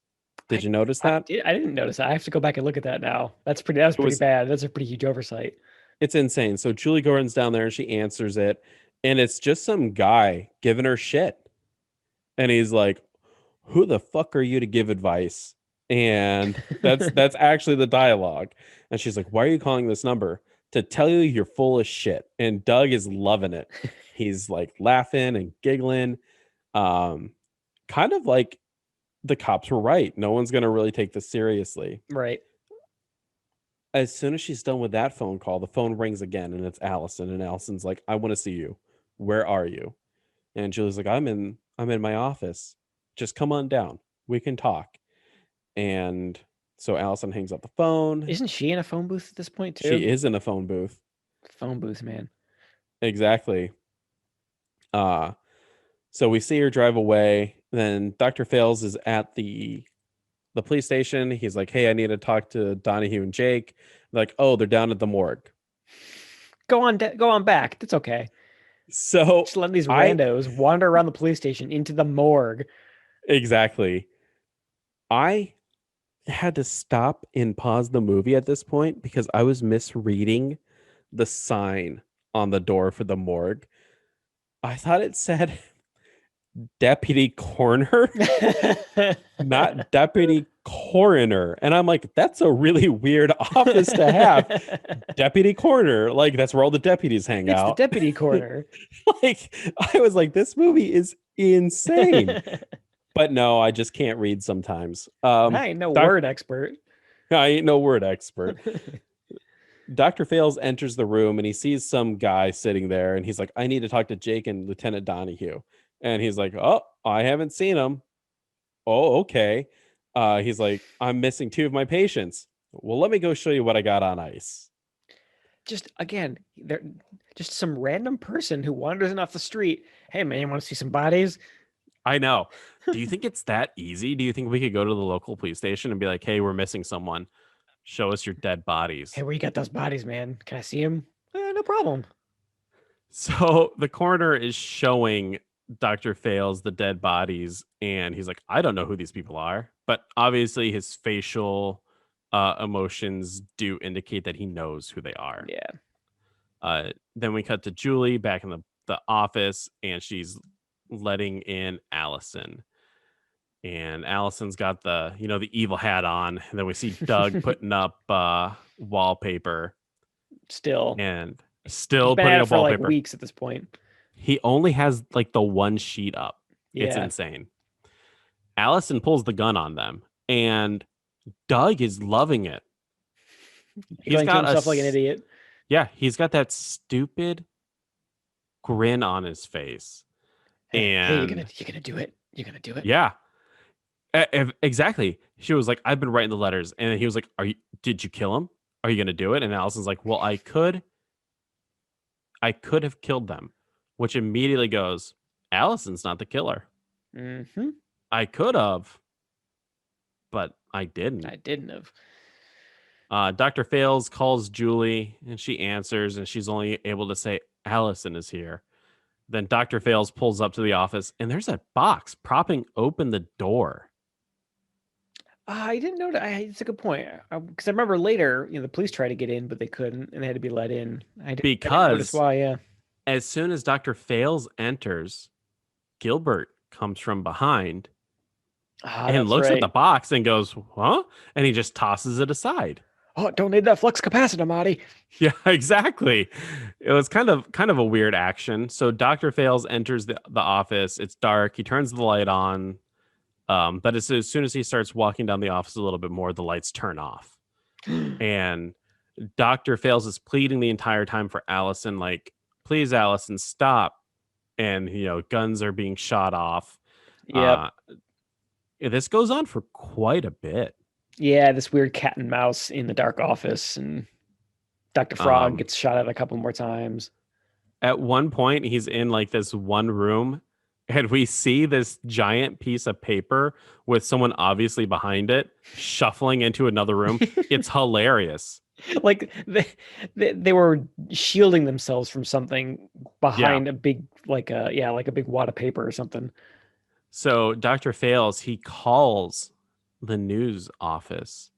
Did you notice that? I didn't notice that. I have to go back and look at that now. That was pretty bad. That's a pretty huge oversight. It's insane. So Julie Gordon's down there and she answers it, and it's just some guy giving her shit. And he's like, "Who the fuck are you to give advice?" And that's actually the dialogue. And she's like, "Why are you calling this number?" "To tell you you're full of shit." And Doug is loving it. He's like laughing and giggling. kind of like the cops were right. No one's going to really take this seriously. Right. As soon as she's done with that phone call, the phone rings again and it's Allison. And Allison's like, I want to see you. Where are you? And Julie's like, I'm in my office. Just come on down. We can talk. And so Allison hangs up the phone. Isn't she in a phone booth at this point too? She is in a phone booth. Phone booth, man. Exactly. So we see her drive away. Then Dr. Fales is at the police station. He's like, hey, I need to talk to Donahue and Jake. They're like, oh, they're down at the morgue. Go on back. That's okay. So just letting these randos wander around the police station into the morgue. Exactly. I had to stop and pause the movie at this point because I was misreading the sign on the door for the morgue. I thought it said deputy coroner, not deputy coroner. And I'm like, that's a really weird office to have. Deputy coroner, like that's where all the deputies hang out. It's the deputy coroner. Like, I was like, this movie is insane. But no, I just can't read sometimes. I ain't no word expert. I ain't no word expert. Dr. Fales enters the room and he sees some guy sitting there and he's like, I need to talk to Jake and Lieutenant Donahue. And he's like, oh, I haven't seen him. Oh, okay. He's like, I'm missing 2 of my patients. Well, let me go show you what I got on ice. Just again, they're just some random person who wanders in off the street. Hey, man, you want to see some bodies? I know. Do you think it's that easy? Do you think we could go to the local police station and be like, hey, we're missing someone. Show us your dead bodies. Hey, where you got those bodies, man? Can I see them? No problem. So the coroner is showing Dr. Fales the dead bodies, and he's like, I don't know who these people are. But obviously his facial emotions do indicate that he knows who they are. Yeah. Then we cut to Julie back in the office, and she's letting in Allison. And Allison's got the evil hat on. And then we see Doug putting up wallpaper. Still putting up for wallpaper. Like weeks at this point. He only has like the one sheet up. Yeah. It's insane. Allison pulls the gun on them, and Doug is loving it. He's got himself like an idiot. Yeah, he's got that stupid grin on his face. Hey, you're gonna do it. You're gonna do it. Yeah. Exactly. She was like, I've been writing the letters. And he was like, did you kill him? Are you going to do it? And Allison's like, well, I could have killed them, which immediately goes, Allison's not the killer. Mm-hmm. I could have, but I didn't. I didn't have. Dr. Fales calls Julie and she answers, and she's only able to say, Allison is here. Then Dr. Fales pulls up to the office and there's a box propping open the door. I didn't know that. It's a good point because I remember later, the police tried to get in, but they couldn't, and they had to be let in. I didn't notice why. Yeah. As soon as Dr. Fales enters, Gilbert comes from behind and looks at the box and goes, "Huh?" And he just tosses it aside. Oh, don't need that flux capacitor, Marty. Yeah, exactly. It was kind of a weird action. So Dr. Fales enters the office. It's dark. He turns the light on. But as soon as he starts walking down the office a little bit more, the lights turn off. And Dr. Fales is pleading the entire time for Allison, like, please, Allison, stop. And, guns are being shot off. Yeah. This goes on for quite a bit. Yeah, this weird cat and mouse in the dark office. And Dr. Frog gets shot at a couple more times. At one point, he's in like this one room. And we see this giant piece of paper with someone obviously behind it shuffling into another room. It's hilarious. Like they were shielding themselves from something behind a big, like a big wad of paper or something. So Dr. Fales, he calls the news office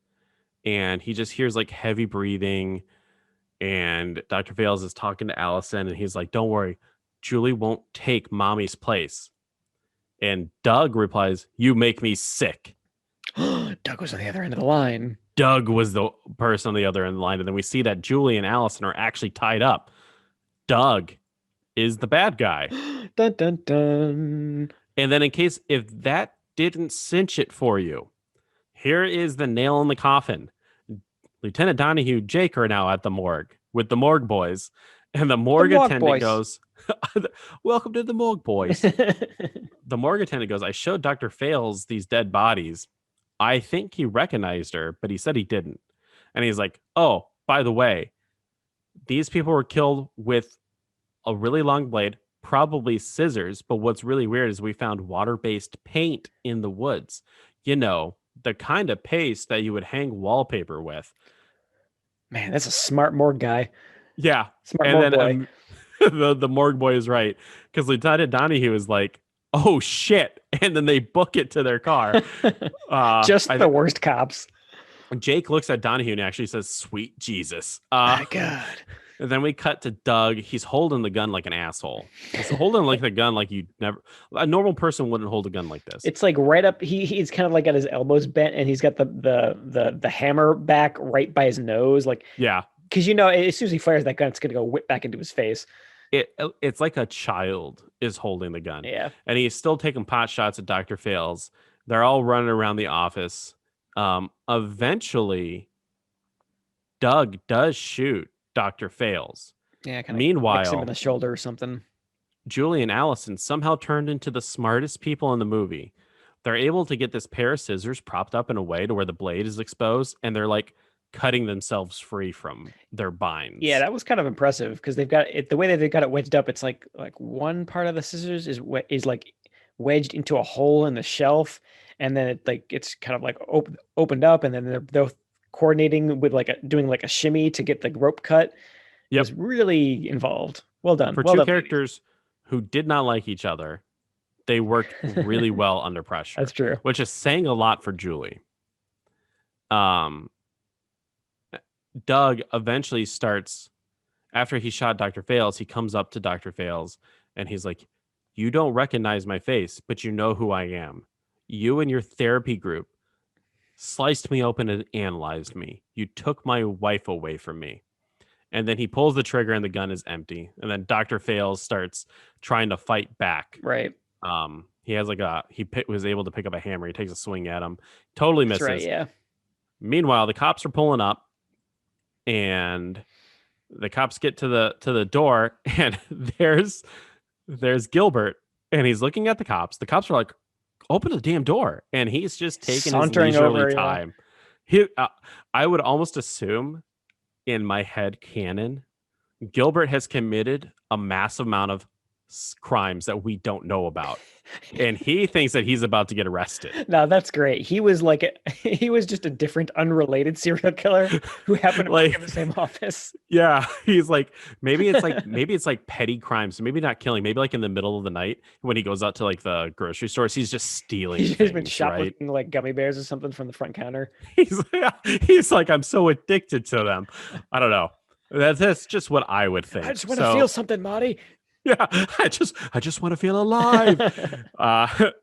and he just hears like heavy breathing. And Dr. Fales is talking to Allison and he's like, don't worry. Julie won't take mommy's place. And Doug replies, you make me sick. Doug was on the other end of the line. Doug was the person on the other end of the line. And then we see that Julie and Allison are actually tied up. Doug is the bad guy. Dun, dun, dun. And then in case if that didn't cinch it for you, here is the nail in the coffin. Lieutenant Donahue, Jake are now at the morgue with the morgue boys. And the The morgue Morg attendant boys. goes, welcome to the morgue boys. The morgue attendant goes, I showed Dr. Fales these dead bodies. I think he recognized her, but he said he didn't. And he's like, oh, by the way, these people were killed with a really long blade, probably scissors. But what's really weird is we found water-based paint in the woods. You know, the kind of paste that you would hang wallpaper with. Man, that's a smart Morg guy. Yeah. Smart And Morg then boy. the morgue boy is right because Lieutenant Donahue is like, oh shit. And then they book it to their car. Just I the think worst cops. Jake looks at Donahue and actually says, sweet Jesus. My God. And then we cut to Doug. He's holding the gun like an asshole. He's holding like the gun like you never. A normal person wouldn't hold a gun like this. It's like right up. He's kind of like got his elbows bent, and he's got the hammer back right by his nose, like Yeah, because you know as soon as he fires that gun, it's gonna go whip back into his face. it's like a child is holding the gun, Yeah, and he's still taking pot shots at Dr. Fales. They're all running around the office. Eventually, Doug does shoot Dr. Fales. yeah, kind of nicks him in Meanwhile, the shoulder or something. Julie and Allison somehow turned into the smartest people in the movie. They're able to get this pair of scissors propped up in a way to where the blade is exposed, and they're like cutting themselves free from their binds. Yeah, that was kind of impressive because they've got it the way that they've got it wedged up. It's like one part of the scissors is like wedged into a hole in the shelf, and then it's kind of like opened up, and then they're coordinating with doing like a shimmy to get the rope cut. It Yep. was really involved. Well done. For Well two done, ladies. characters who did not like each other, they worked really well under pressure. That's true. Which is saying a lot for Julie. Doug eventually starts after he shot Dr. Fales, he comes up to Dr. Fales and he's like, you don't recognize my face, but you know who I am. You and your therapy group sliced me open and analyzed me. You took my wife away from me. And then he pulls the trigger and the gun is empty. And then Dr. Fales starts trying to fight back. Right. He has was able to pick up a hammer. He takes a swing at him. Totally misses. That's right, yeah. Meanwhile, the cops are pulling up and the cops get to the door and there's Gilbert and he's looking at the cops. The cops are like, open the damn door. And he's just taking Sauntering his leisurely over, yeah. time. I would almost assume in my head canon, Gilbert has committed a massive amount of crimes that we don't know about. And he thinks that he's about to get arrested. No, that's great. He was he was just a different, unrelated serial killer who happened to work in the same office. Yeah, he's like maybe it's like petty crimes. Maybe not killing. Maybe like in the middle of the night when he goes out to like the grocery stores, he's just stealing. He's things, been shoplifting like gummy bears or something from the front counter. He's like, I'm so addicted to them. I don't know. That's just what I would think. I just want to feel something, Marty. Yeah, I just want to feel alive.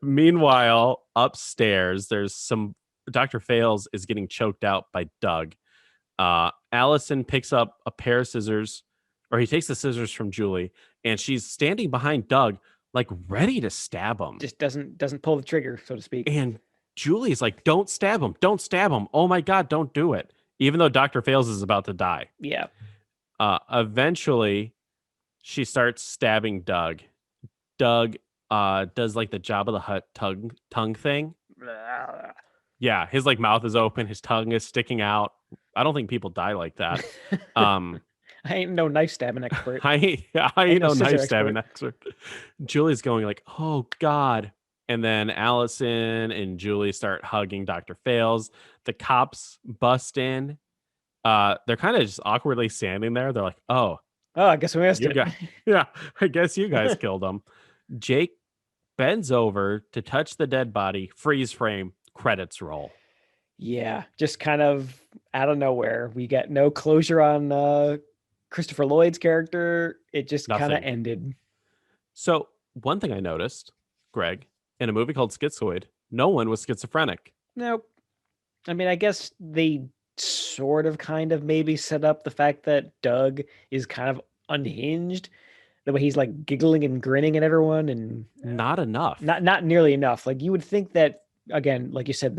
Meanwhile, upstairs, there's some Dr. Fales is getting choked out by Doug. Allison picks up a pair of scissors, or he takes the scissors from Julie, and she's standing behind Doug, like ready to stab him. Just doesn't pull the trigger, so to speak. And Julie's like, "Don't stab him! Don't stab him! Oh my God, don't do it!" Even though Dr. Fales is about to die. Yeah. Eventually, she starts stabbing Doug. Doug does like the Jabba the Hutt tongue thing. Yeah, his like mouth is open, his tongue is sticking out. I don't think people die like that. I ain't no knife stabbing expert. I ain't no knife stabbing expert. Julie's going like, "Oh God." And then Allison and Julie start hugging Dr. Fales. The cops bust in. They're kind of just awkwardly standing there. They're like, "Oh, I guess we missed it." Yeah, I guess you guys killed him. Jake bends over to touch the dead body. Freeze frame. Credits roll. Yeah, just kind of out of nowhere. We get no closure on Christopher Lloyd's character. It just kind of ended. So one thing I noticed, Greg, in a movie called Schizoid, no one was schizophrenic. Nope. I mean, I guess they sort of kind of maybe set up the fact that Doug is kind of unhinged. The way he's like giggling and grinning at everyone, and Not enough. not nearly enough. Like you would think that again, like you said,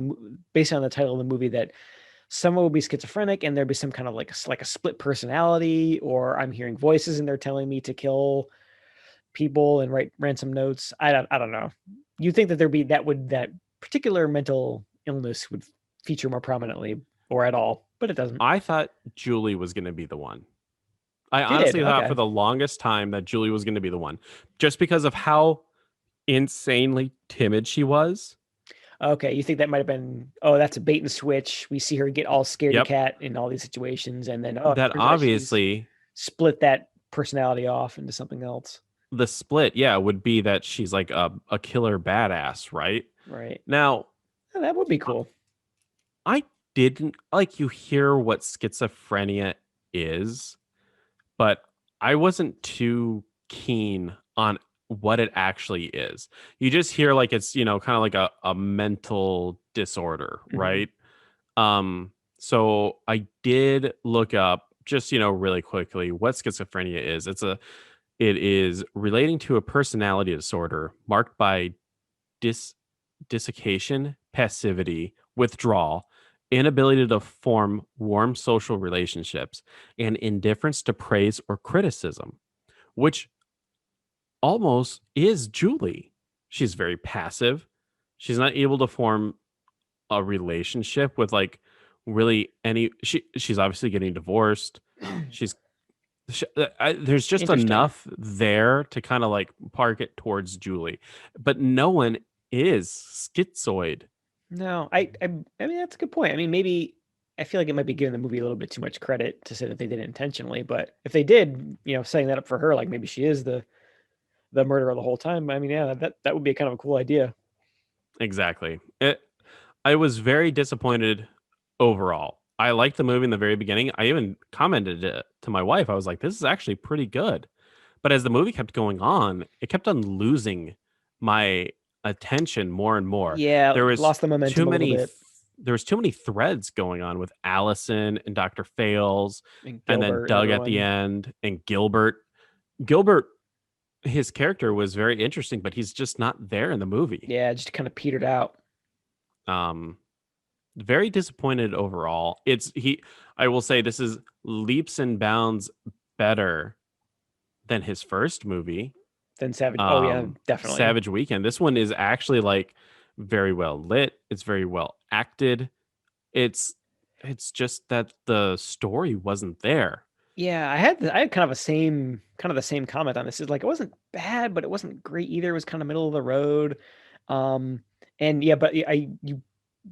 based on the title of the movie, that someone would be schizophrenic and there'd be some kind of like a split personality, or I'm hearing voices and they're telling me to kill people and write ransom notes. I don't know. You think that that particular mental illness would feature more prominently or at all, but it doesn't. I thought Julie was going to be the one. I Did honestly thought okay. for the longest time that Julie was going to be the one, just because of how insanely timid she was. Okay, you think that might have been, oh, that's a bait and switch. We see her get all scaredy Yep. cat in all these situations, and then oh, it That turns out she's obviously split that personality off into something else. the split, yeah, would be that she's like a killer badass, right? Right. Now, Oh, that would be cool. I didn't like you hear what schizophrenia is, but I wasn't too keen on what it actually is. You just hear like it's, kind of like a mental disorder, Mhm. right? So I did look up just, really quickly what schizophrenia is. It is relating to a personality disorder marked by dis dissociation, passivity, withdrawal, inability to form warm social relationships, and indifference to praise or criticism, which almost is Julie. She's very passive. She's not able to form a relationship with like really she's obviously getting divorced. She's there's just Interesting. enough there to kind of like park it towards Julie, but no one is schizoid. No, I mean that's a good point. I mean, maybe I feel like it might be giving the movie a little bit too much credit to say that they did it intentionally, but if they did, setting that up for her, like maybe she is the murderer the whole time. I mean, yeah, that would be kind of a cool idea. Exactly. I was very disappointed overall. I liked the movie in the very beginning. I even commented it to my wife. I was like, "This is actually pretty good." But as the movie kept going on, it kept on losing my attention more and more. Yeah, There was lost the too momentum a little many bit. there was too many threads going on with Allison and Dr. Fales And and then Gilbert and Doug at the everyone. end and Gilbert. Gilbert, his character was very interesting, but he's just not there in the movie. Yeah, just kind of petered out. Um very disappointed overall. I will say this is leaps and bounds better than his first movie, Then Savage. Oh yeah, definitely. Savage Weekend. This one is actually like very well lit. It's very well acted. It's it's just that the story wasn't there. Yeah, I had kind of the same comment on this. Is like it wasn't bad, but it wasn't great either. It was kind of middle of the road. Um, and yeah, but you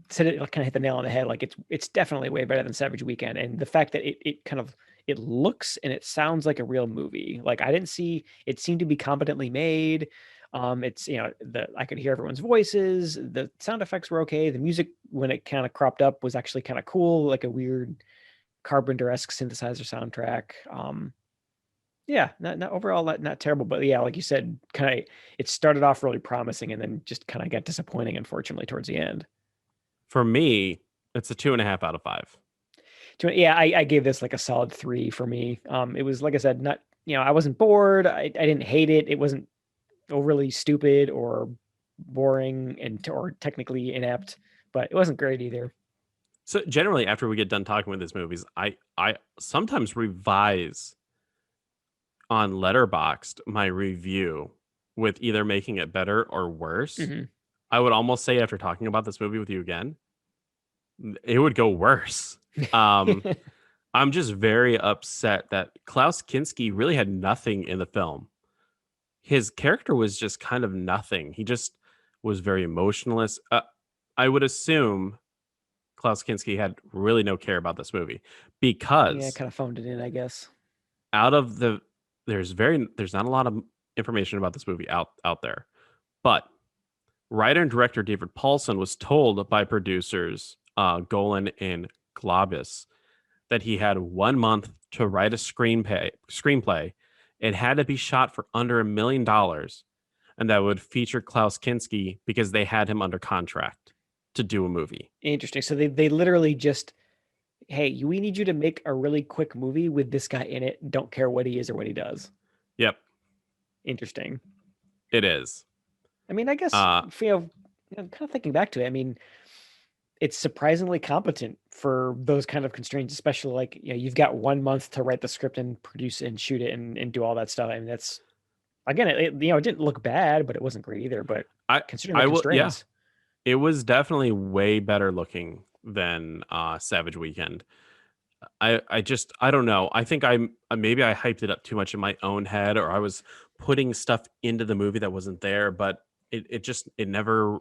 said it like kind of hit the nail on the head. Like it's definitely way better than Savage Weekend, and the fact that it kind of it looks and it sounds like a real movie. Like I didn't see it seemed to be competently made. It's the I could hear everyone's voices. The sound effects were okay. The music when it kind of cropped up was actually kind of cool, like a weird Carpenter-esque synthesizer soundtrack. Yeah, not overall not terrible, but yeah, like you said, kind of it started off really promising and then just kind of got disappointing, unfortunately, towards the end. For me, it's a 2.5 out of 5. Yeah, I gave this like a solid 3 for me. It was like I said, not I wasn't bored. I didn't hate it. It wasn't overly stupid or boring or technically inept, but it wasn't great either. So generally, after we get done talking with these movies, I sometimes revise on Letterboxd my review with either making it better or worse. Hmm. I would almost say after talking about this movie with you again, it would go worse. Um, I'm just very upset that Klaus Kinski really had nothing in the film. His character was just kind of nothing. He just was very emotionless. I would assume Klaus Kinski had really no care about this movie Yeah, because kind of phoned it in, I guess. out of the there's not a lot of information about this movie out there, but writer and director David Paulson was told by producers Golan and Globus that he had 1 month to write a screenplay. It had to be shot for under $1 million, and that would feature Klaus Kinski because they had him under contract to do a movie. Interesting. So they literally just, hey, we need you to make a really quick movie with this guy in it. Don't care what he is or what he does. Yep. interesting. It is. I mean, I guess, Uh, kind of thinking back to it, I mean, it's surprisingly competent for those kind of constraints, especially like, you've got 1 month to write the script and produce and shoot it and do all that stuff. I mean, that's, again, it didn't look bad, but it wasn't great either. But I considering the I will. Yeah, constraints, it was definitely way better looking than Savage Weekend. I don't know. I think maybe I hyped it up too much in my own head, or I was putting stuff into the movie that wasn't there. But it never,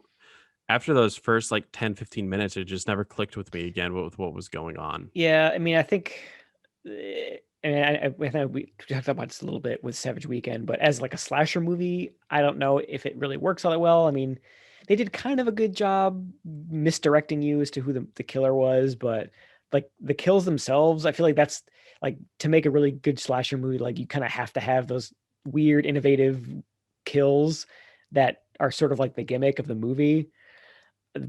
after those first like 10-15 minutes, it just never clicked with me again with what was going on. yeah, I mean, I think, and I think we talked about this a little bit with Savage Weekend, but as like a slasher movie, I don't know if it really works all that well. I mean, they did kind of a good job misdirecting you as to who the killer was, but like the kills themselves, I feel like that's like to make a really good slasher movie, like you kind of have to have those weird, innovative kills that are sort of like the gimmick of the movie.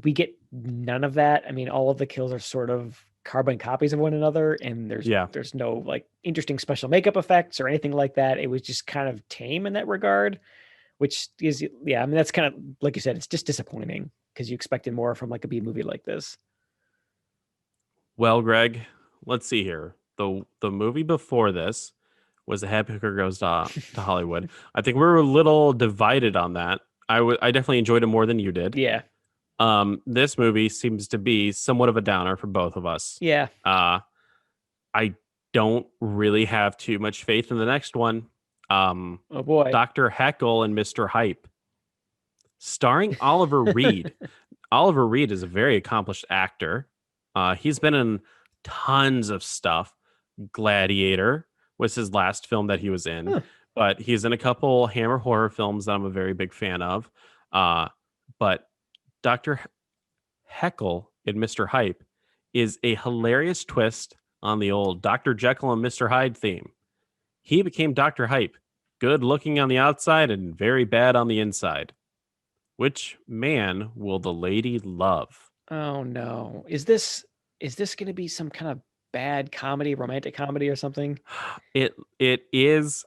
We get none of that. I mean, all of the kills are sort of carbon copies of one another, and there's Yeah. there's no like interesting special makeup effects or anything like that. It was just kind of tame in that regard, which is, yeah, I mean, that's kind of like you said, it's just disappointing because you expected more from like a B movie like this. Well, Greg, let's see here. The movie before this was The Hitchhiker Goes to Hollywood. I think we were a little divided on that. I definitely enjoyed it more than you did. Yeah. This movie seems to be somewhat of a downer for both of us. Yeah. Uh, I don't really have too much faith in the next one. Oh boy. Dr. Heckle and Mr. Hype, starring Oliver Reed. Oliver Reed is a very accomplished actor. He's been in tons of stuff. Gladiator was his last film that he was in, Huh. but he's in a couple Hammer horror films that I'm a very big fan of. But Dr. Heckle in Mr. Hype is a hilarious twist on the old Dr. Jekyll and Mr. Hyde theme. He became Dr. Hype, good looking on the outside and very bad on the inside. Which man will the lady love? Oh no. Is this going to be some kind of bad comedy, romantic comedy or something? It is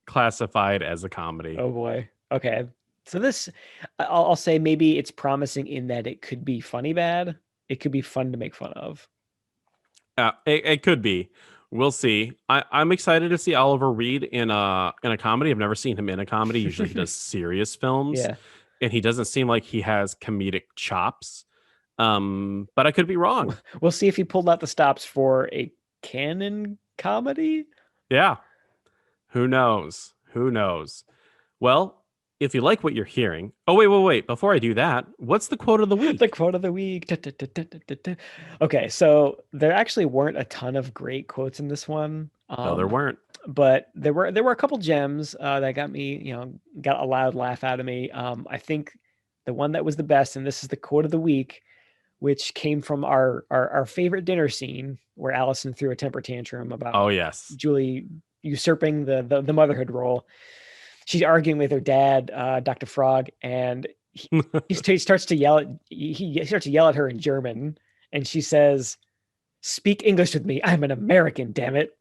classified as a comedy. Oh boy. Okay. So this, I'll say maybe it's promising in that it could be funny bad. It could be fun to make fun of. It could be. We'll see. I'm excited to see Oliver Reed in a comedy. I've never seen him in a comedy. Usually he does serious films, Yeah. and he doesn't seem like he has comedic chops. But I could be wrong. We'll see if he pulled out the stops for a canon comedy. Yeah. Who knows? Who knows? Well, if you like what you're hearing, oh wait. Before I do that, what's the quote of the week? The quote of the week. Okay, so there actually weren't a ton of great quotes in this one. No, there weren't. But there were a couple gems that got me, got a loud laugh out of me. I think the one that was the best, and this is the quote of the week, which came from our favorite dinner scene where Allison threw a temper tantrum about Oh yes. Julie usurping the motherhood role. She's arguing with her dad, Dr. Frog, and he starts to yell at he starts to yell at her in German, and she says, "Speak English with me. I'm an American, damn it."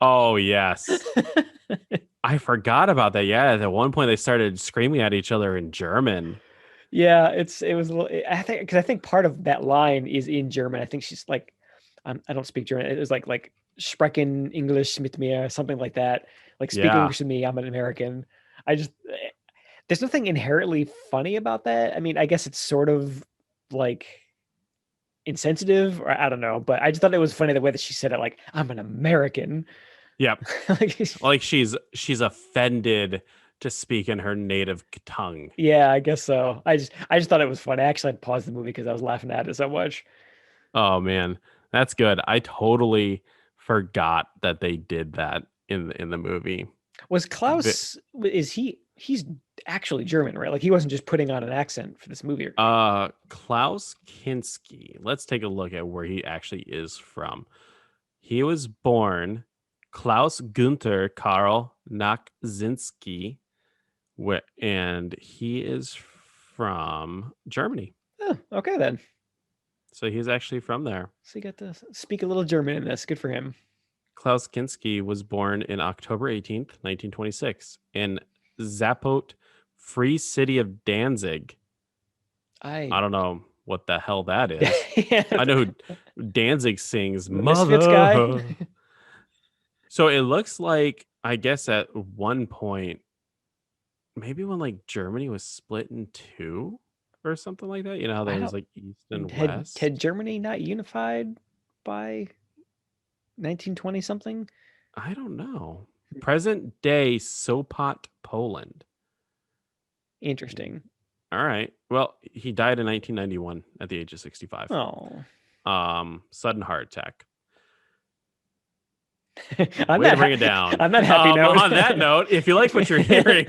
Oh yes. I forgot about that. Yeah, at one point they started screaming at each other in German. Yeah, it was a little, I think part of that line is in German. I think she's like, I don't speak German. It was like sprechen English mit mir, something like that. Like speak Yeah. English with me. I'm an American. I just there's nothing inherently funny about that. I mean, I guess it's sort of like insensitive, or I don't know, but I just thought it was funny the way that she said it. Like, I'm an American. Yep. Like, Like she's offended to speak in her native tongue. yeah, I guess so. I just thought it was funny. I actually had to pause the movie because I was laughing at it so much. Oh man, that's good. I totally forgot that they did that in the movie. Was Vi- Klaus, he's actually German, right? Like he wasn't just putting on an accent for this movie. Klaus Kinski. Let's take a look at where he actually is from. He was born Klaus Günther Karl Nakzinski, and he is from Germany. Oh, okay then. So he's actually from there. So you got to speak a little German in this. Good for him. Klaus Kinski was born in October 18th, 1926 in Zapote, Free City of Danzig. I don't know what the hell that is. Yeah. I know who Danzig sings Misfits guy. Mother. So it looks like, I guess at one point, maybe when like Germany was split in two or something like that. You know how there was like East and West. Had Germany not unified by 1920 something? I don't know. Present day Sopot, Poland. Interesting. All right. Well, he died in 1991 at the age of 65. Oh. Sudden heart attack. I'm Way to bring it down. On that happy note. On that note, if you like what you're hearing,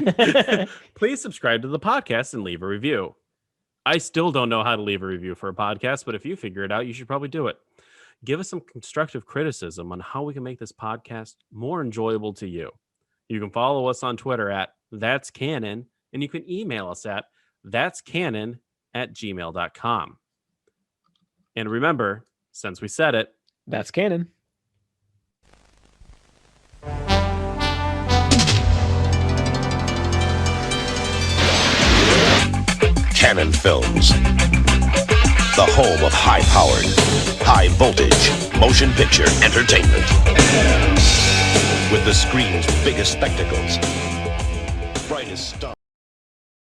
please subscribe to the podcast and leave a review. I still don't know how to leave a review for a podcast, but if you figure it out, you should probably do it. Give us some constructive criticism on how we can make this podcast more enjoyable to you. You can follow us on Twitter at That's Canon, and you can email us at thatscanon@gmail.com. And remember, since we said it, that's canon. Canon Films, the home of high-powered, high-voltage motion picture entertainment. With the screen's biggest spectacles, brightest stars.